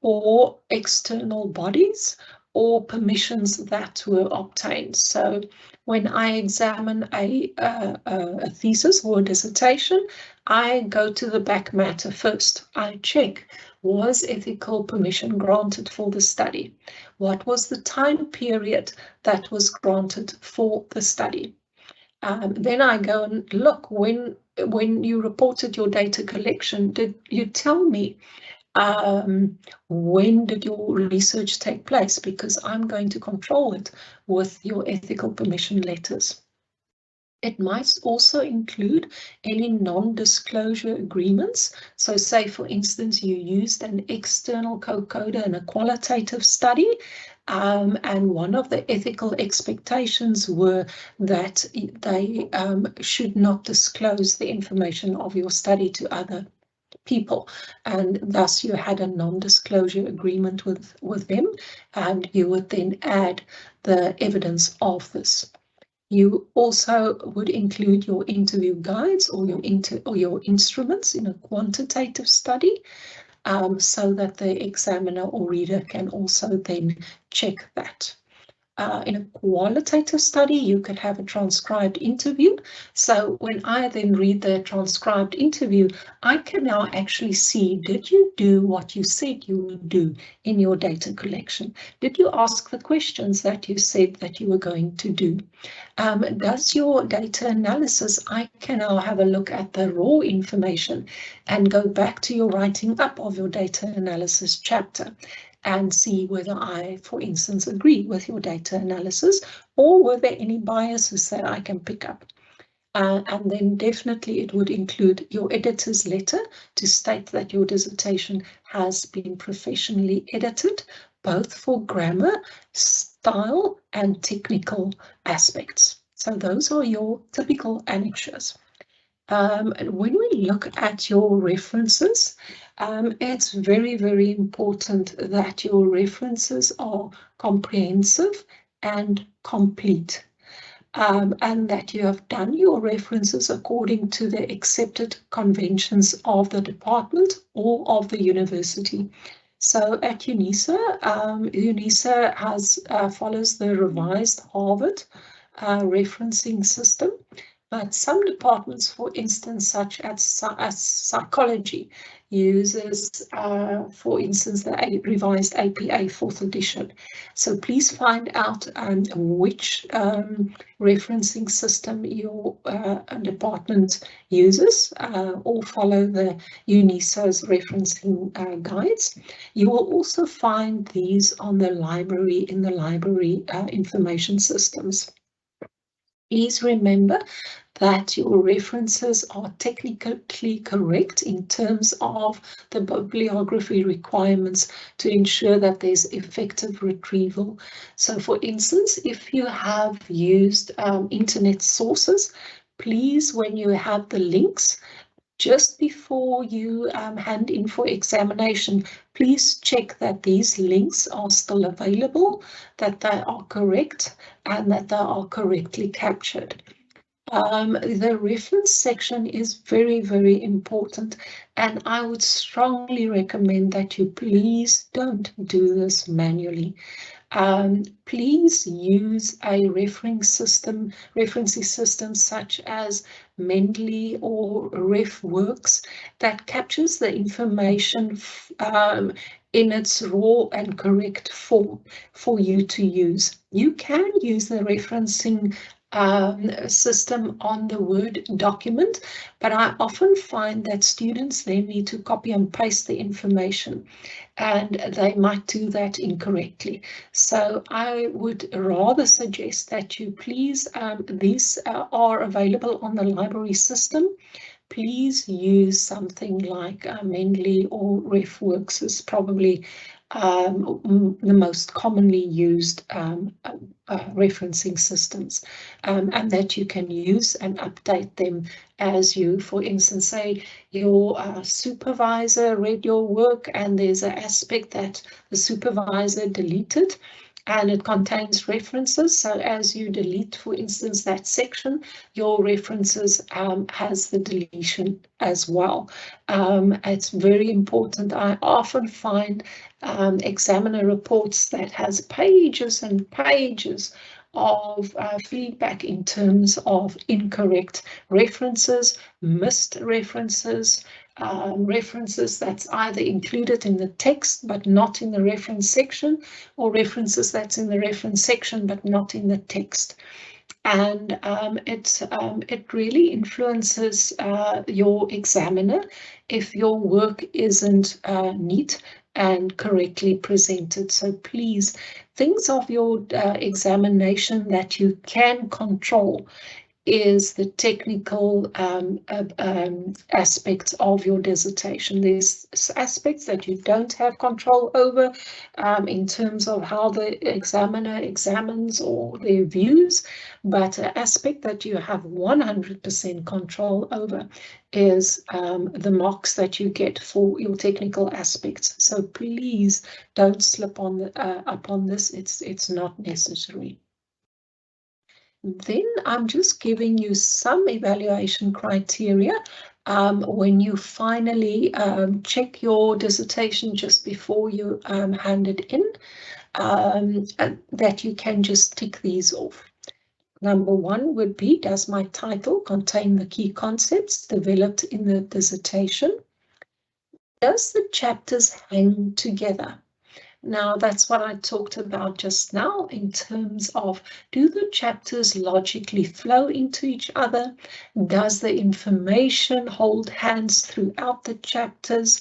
or external bodies, or permissions that were obtained. So when I examine a thesis or a dissertation, I go to the back matter first. I check, was ethical permission granted for the study? What was the time period that was granted for the study? Then I go and look, when you reported your data collection, did you tell me when did your research take place? Because I'm going to control it with your ethical permission letters. It might also include any non-disclosure agreements. So say, for instance, you used an external co-coder in a qualitative study, and one of the ethical expectations were that they should not disclose the information of your study to other people, and thus you had a non-disclosure agreement with them, and you would then add the evidence of this. You also would include your interview guides or your instruments in a quantitative study, so that the examiner or reader can also then check that. In a qualitative study, you could have a transcribed interview. So when I then read the transcribed interview, I can now actually see, did you do what you said you would do in your data collection? Did you ask the questions that you said that you were going to do? Does your data analysis, I can now have a look at the raw information and go back to your writing up of your data analysis chapter and see whether I, for instance, agree with your data analysis, or were there any biases that I can pick up. And then definitely it would include your editor's letter to state that your dissertation has been professionally edited, both for grammar, style, and technical aspects. So those are your typical annexures. When we look at your references, it's very, very important that your references are comprehensive and complete, and that you have done your references according to the accepted conventions of the department or of the university. So at UNISA, UNISA follows the revised Harvard referencing system. But some departments, for instance, such as psychology, uses, for instance, the revised APA 4th edition. So please find out which referencing system your department uses, or follow the UNISA's referencing guides. You will also find these on the library, in the library information systems. Please remember that your references are technically correct in terms of the bibliography requirements to ensure that there's effective retrieval. So for instance, if you have used internet sources, please, when you have the links, just before you hand in for examination, please check that these links are still available, that they are correct, and that they are correctly captured. The reference section is very, very important, and I would strongly recommend that you please don't do this manually. Please use a referencing system such as Mendeley or RefWorks that captures the information in its raw and correct form for you to use. You can use the referencing system on the Word document, but I often find that students then need to copy and paste the information, and they might do that incorrectly. So I would rather suggest that you please, these are available on the library system. Please use something like Mendeley or RefWorks is probably the most commonly used referencing systems, and that you can use and update them as you, for instance, say your supervisor read your work and there's an aspect that the supervisor deleted and it contains references. So as you delete, for instance, that section, your references has the deletion as well. It's very important. I often find examiner reports that has pages and pages of feedback in terms of incorrect references, missed references, references that's either included in the text but not in the reference section, or references that's in the reference section but not in the text. And it really influences your examiner if your work isn't neat and correctly presented. So please, things of your examination that you can control is the technical aspects of your dissertation. There's aspects that you don't have control over in terms of how the examiner examines or their views, but an aspect that you have 100% control over is the marks that you get for your technical aspects. So please don't slip on upon this. It's not necessary. Then I'm just giving you some evaluation criteria when you finally check your dissertation just before you hand it in, that you can just tick these off. Number one would be, does my title contain the key concepts developed in the dissertation? Does the chapters hang together? Now, that's what I talked about just now in terms of, do the chapters logically flow into each other? Does the information hold hands throughout the chapters?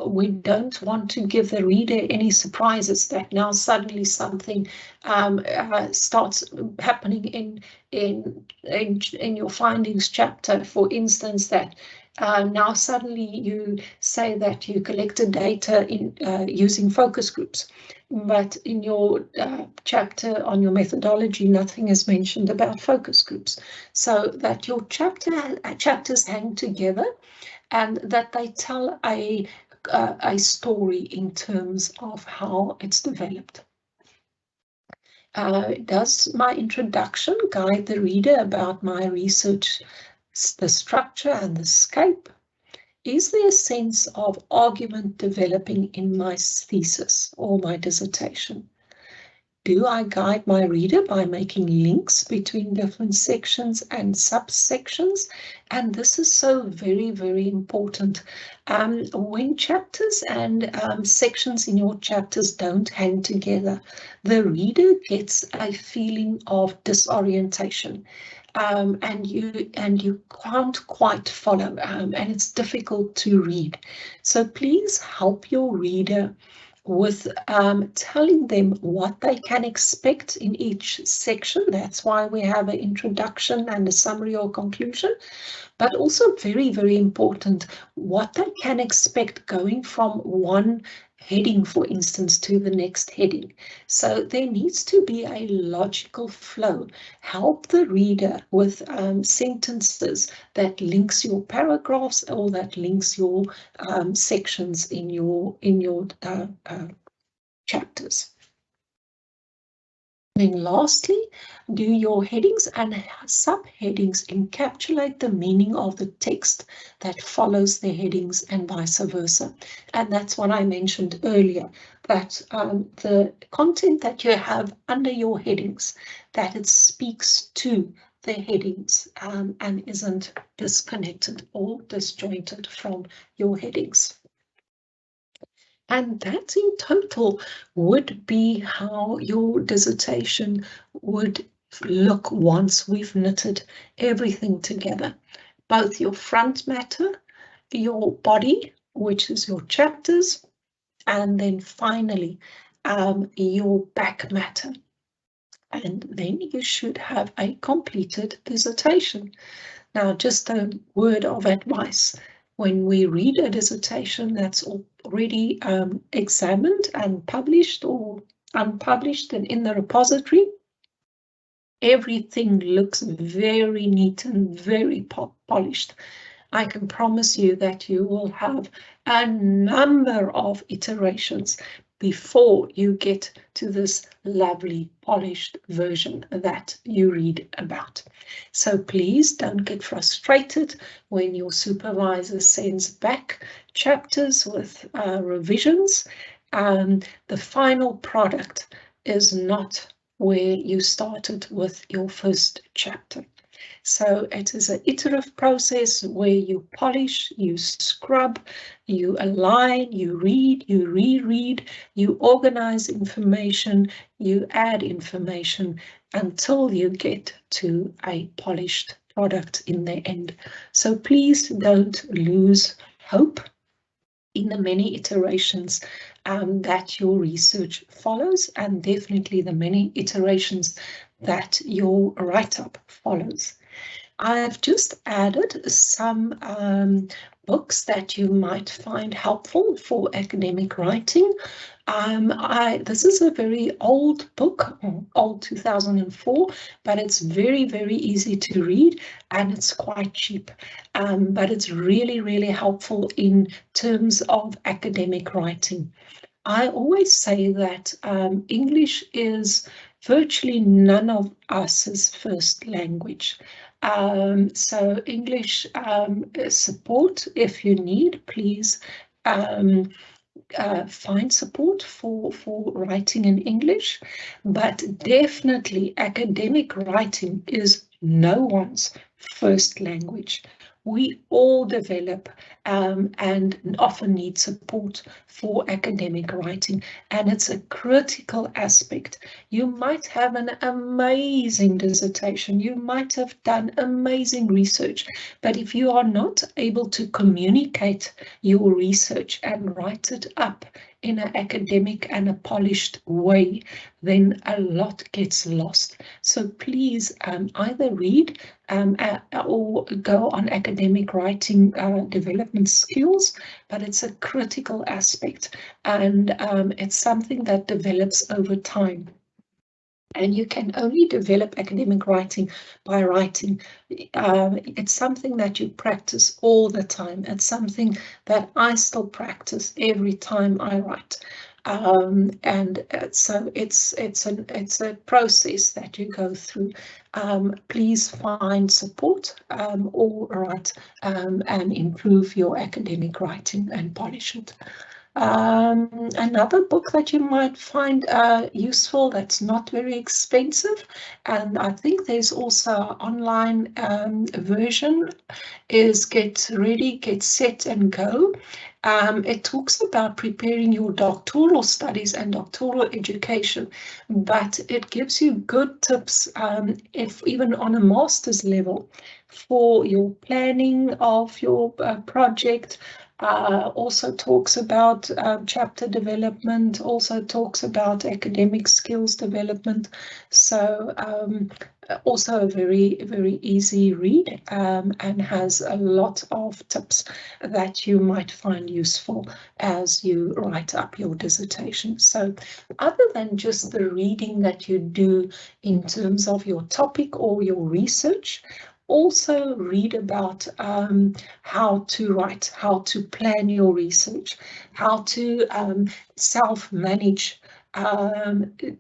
We don't want to give the reader any surprises that now suddenly something starts happening in your findings chapter. For instance, that now suddenly you say that you collected data using focus groups, but in your chapter on your methodology, nothing is mentioned about focus groups. So that your chapters hang together and that they tell a story in terms of how it's developed. Does my introduction guide the reader about my research, the structure and the scope? Is there a sense of argument developing in my thesis or my dissertation? Do I guide my reader by making links between different sections and subsections? And this is so very, very important. When chapters and sections in your chapters don't hang together, the reader gets a feeling of disorientation. And you can't quite follow, and it's difficult to read. So please help your reader with telling them what they can expect in each section. That's why we have an introduction and a summary or conclusion, but also very, very important, what they can expect going from one heading, for instance, to the next heading. So there needs to be a logical flow. Help the reader with sentences that links your paragraphs or that links your sections in your chapters. Then lastly, do your headings and subheadings encapsulate the meaning of the text that follows the headings and vice versa? And that's what I mentioned earlier, that the content that you have under your headings, that it speaks to the headings and isn't disconnected or disjointed from your headings. And that in total would be how your dissertation would look once we've knitted everything together. Both your front matter, your body, which is your chapters, and then finally your back matter. And then you should have a completed dissertation. Now, just a word of advice. When we read a dissertation that's already examined and published or unpublished and in the repository, everything looks very neat and very polished. I can promise you that you will have a number of iterations before you get to this lovely polished version that you read about. So please don't get frustrated when your supervisor sends back chapters with revisions. The final product is not where you started with your first chapter. So it is an iterative process where you polish, you scrub, you align, you read, you reread, you organize information, you add information until you get to a polished product in the end. So please don't lose hope in the many iterations that your research follows, and definitely the many iterations that your write-up follows. I've just added some books that you might find helpful for academic writing. This is a very old book, old 2004, but it's very, very easy to read and it's quite cheap. But it's really, really helpful in terms of academic writing. I always say that English is virtually none of us's first language. So English support, if you need, please find support for writing in English, but definitely academic writing is no one's first language. We all develop and often need support for academic writing, and it's a critical aspect. You might have an amazing dissertation, you might have done amazing research, but if you are not able to communicate your research and write it up in an academic and a polished way, then a lot gets lost. So please either read or go on academic writing development skills, but it's a critical aspect, and it's something that develops over time. And you can only develop academic writing by writing. It's something that you practice all the time. It's something that I still practice every time I write. So it's a process that you go through. Please find support or write and improve your academic writing and polish it. Another book that you might find useful, that's not very expensive, and I think there's also an online version, is Get Ready, Get Set and Go. It talks about preparing your doctoral studies and doctoral education, but it gives you good tips, if even on a master's level, for your planning of your project. Also talks about chapter development, also talks about academic skills development. So also a very, very easy read, and has a lot of tips that you might find useful as you write up your dissertation. So other than just the reading that you do in terms of your topic or your research, also read about how to write, how to plan your research, how to self-manage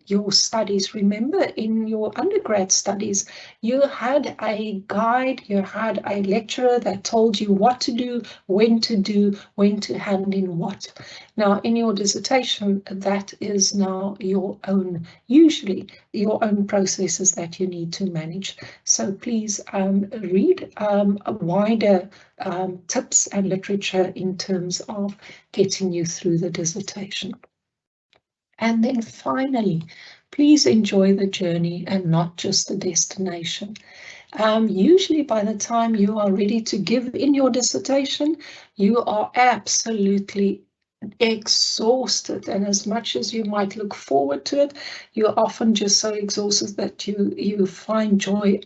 your studies. Remember, in your undergrad studies, you had a guide, you had a lecturer that told you what to do, when to hand in what. Now, in your dissertation, that is now your own, usually your own processes that you need to manage. So please read wider tips and literature in terms of getting you through the dissertation. And then finally, please enjoy the journey and not just the destination. Usually by the time you are ready to give in your dissertation, you are absolutely exhausted, and as much as you might look forward to it, you're often just so exhausted that you find joy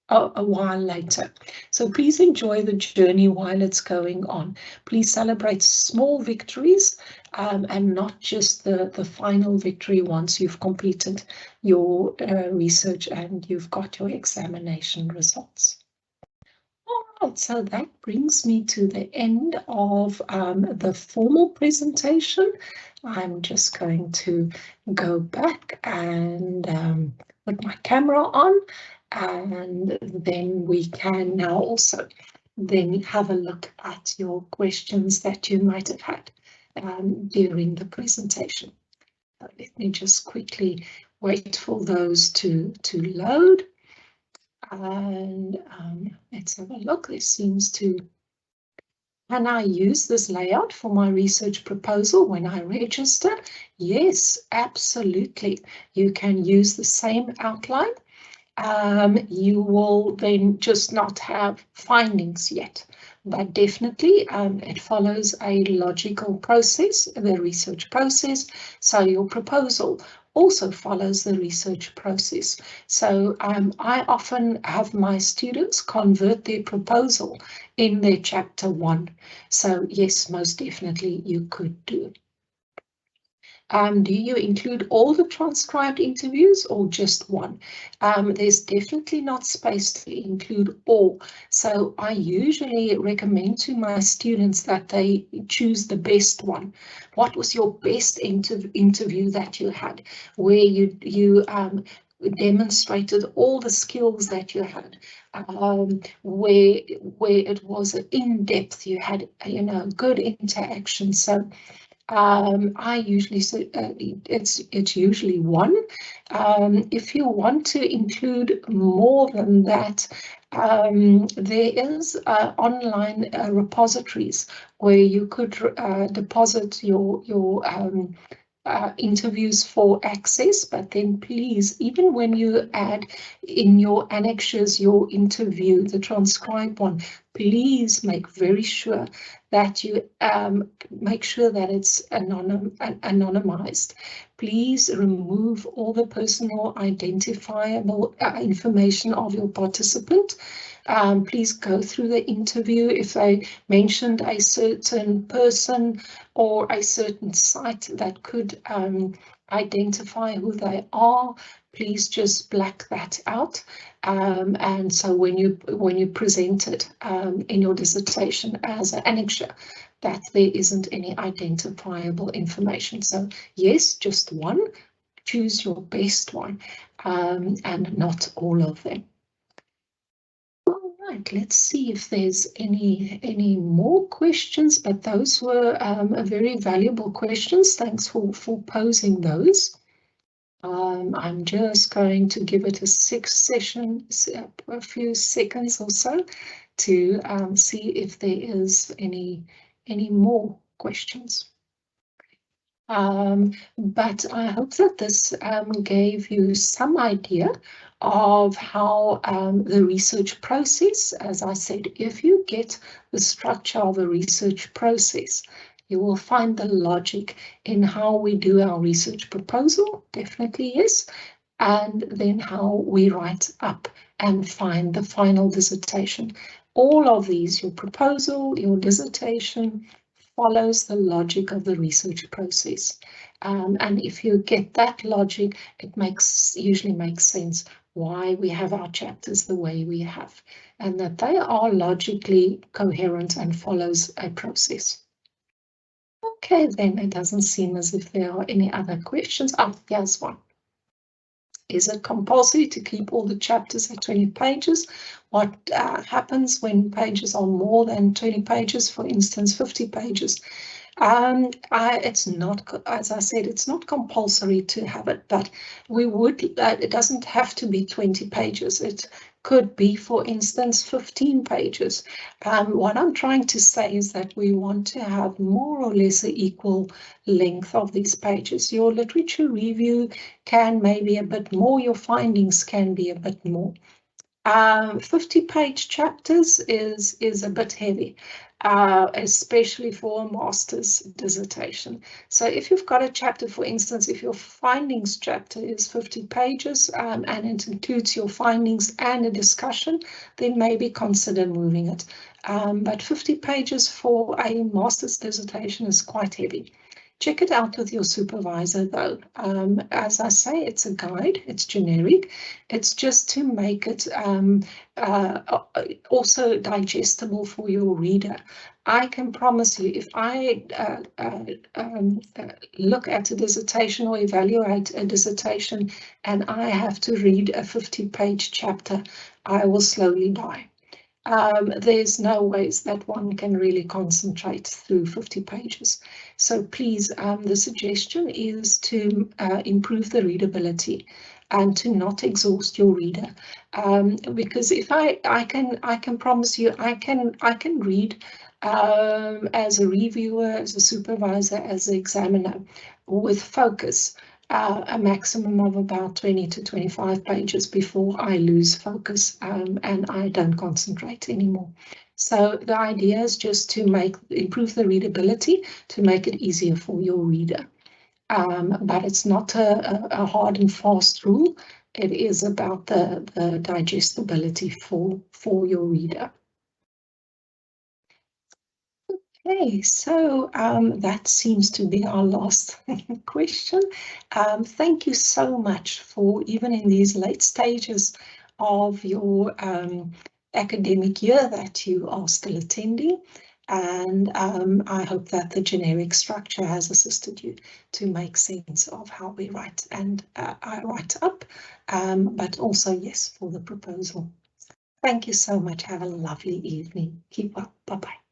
a while later. So please enjoy the journey while it's going on. Please celebrate small victories, and not just the final victory once you've completed your research and you've got your examination results. All right, so that brings me to the end of the formal presentation. I'm just going to go back and put my camera on, and then we can now also then have a look at your questions that you might have had during the presentation. So let me just quickly wait for those to load. And let's have a look. This seems to. Can I use this layout for my research proposal when I register? Yes, absolutely. You can use the same outline. You will then just not have findings yet, but definitely it follows a logical process, the research process. So your proposal also follows the research process. So I often have my students convert their proposal in their chapter 1. So yes, most definitely you could do. Do you include all the transcribed interviews or just one? There's definitely not space to include all. So I usually recommend to my students that they choose the best one. What was your best interview that you had, where you demonstrated all the skills that you had, where it was in-depth, you had good interaction. So I usually say it's usually one. If you want to include more than that, there is online repositories where you could deposit your interviews for access, but then please, even when you add in your annexures your interview, the transcribed one, please make very sure that you make sure that it's anonymized. Please remove all the personal identifiable information of your participant. Please go through the interview. If they mentioned a certain person or a certain site that could identify who they are, please just black that out. And so when you present it in your dissertation as an annexure, that there isn't any identifiable information. So yes, just one, choose your best one, and not all of them. All right, let's see if there's any more questions, but those were very valuable questions. Thanks for posing those. I'm just going to give it a a few seconds or so to see if there is any more questions. But I hope that this gave you some idea of how the research process, as I said, if you get the structure of a research process, you will find the logic in how we do our research proposal, definitely yes, and then how we write up and find the final dissertation. All of these, your proposal, your dissertation, follows the logic of the research process. And if you get that logic, it usually makes sense why we have our chapters the way we have, and that they are logically coherent and follows a process. Okay, then it doesn't seem as if there are any other questions. Here's one. Is it compulsory to keep all the chapters at 20 pages? What happens when pages are more than 20 pages, for instance, 50 pages? It's not, as I said, it's not compulsory to have it, but we would, it doesn't have to be 20 pages. It could be, for instance, 15 pages. What I'm trying to say is that we want to have more or less an equal length of these pages. Your literature review can maybe a bit more, your findings can be a bit more. 50-page chapters is a bit heavy, especially for a master's dissertation. So if you've got a chapter, for instance, if your findings chapter is 50 pages and it includes your findings and a discussion, then maybe consider moving it. But 50 pages for a master's dissertation is quite heavy. Check it out with your supervisor, though. As I say, it's a guide, it's generic. It's just to make it also digestible for your reader. I can promise you, if I look at a dissertation or evaluate a dissertation and I have to read a 50-page chapter, I will slowly die. There's no ways that one can really concentrate through 50 pages. So please, the suggestion is to improve the readability and to not exhaust your reader. Because if I can promise you, I can read as a reviewer, as a supervisor, as an examiner with focus. A maximum of about 20 to 25 pages before I lose focus and I don't concentrate anymore. So the idea is just to improve the readability, to make it easier for your reader. But it's not a hard and fast rule. It is about the digestibility for your reader. Okay, so that seems to be our last question. Thank you so much for, even in these late stages of your academic year, that you are still attending. And I hope that the generic structure has assisted you to make sense of how we write and I write up, but also, yes, for the proposal. Thank you so much. Have a lovely evening. Keep well. Bye-bye.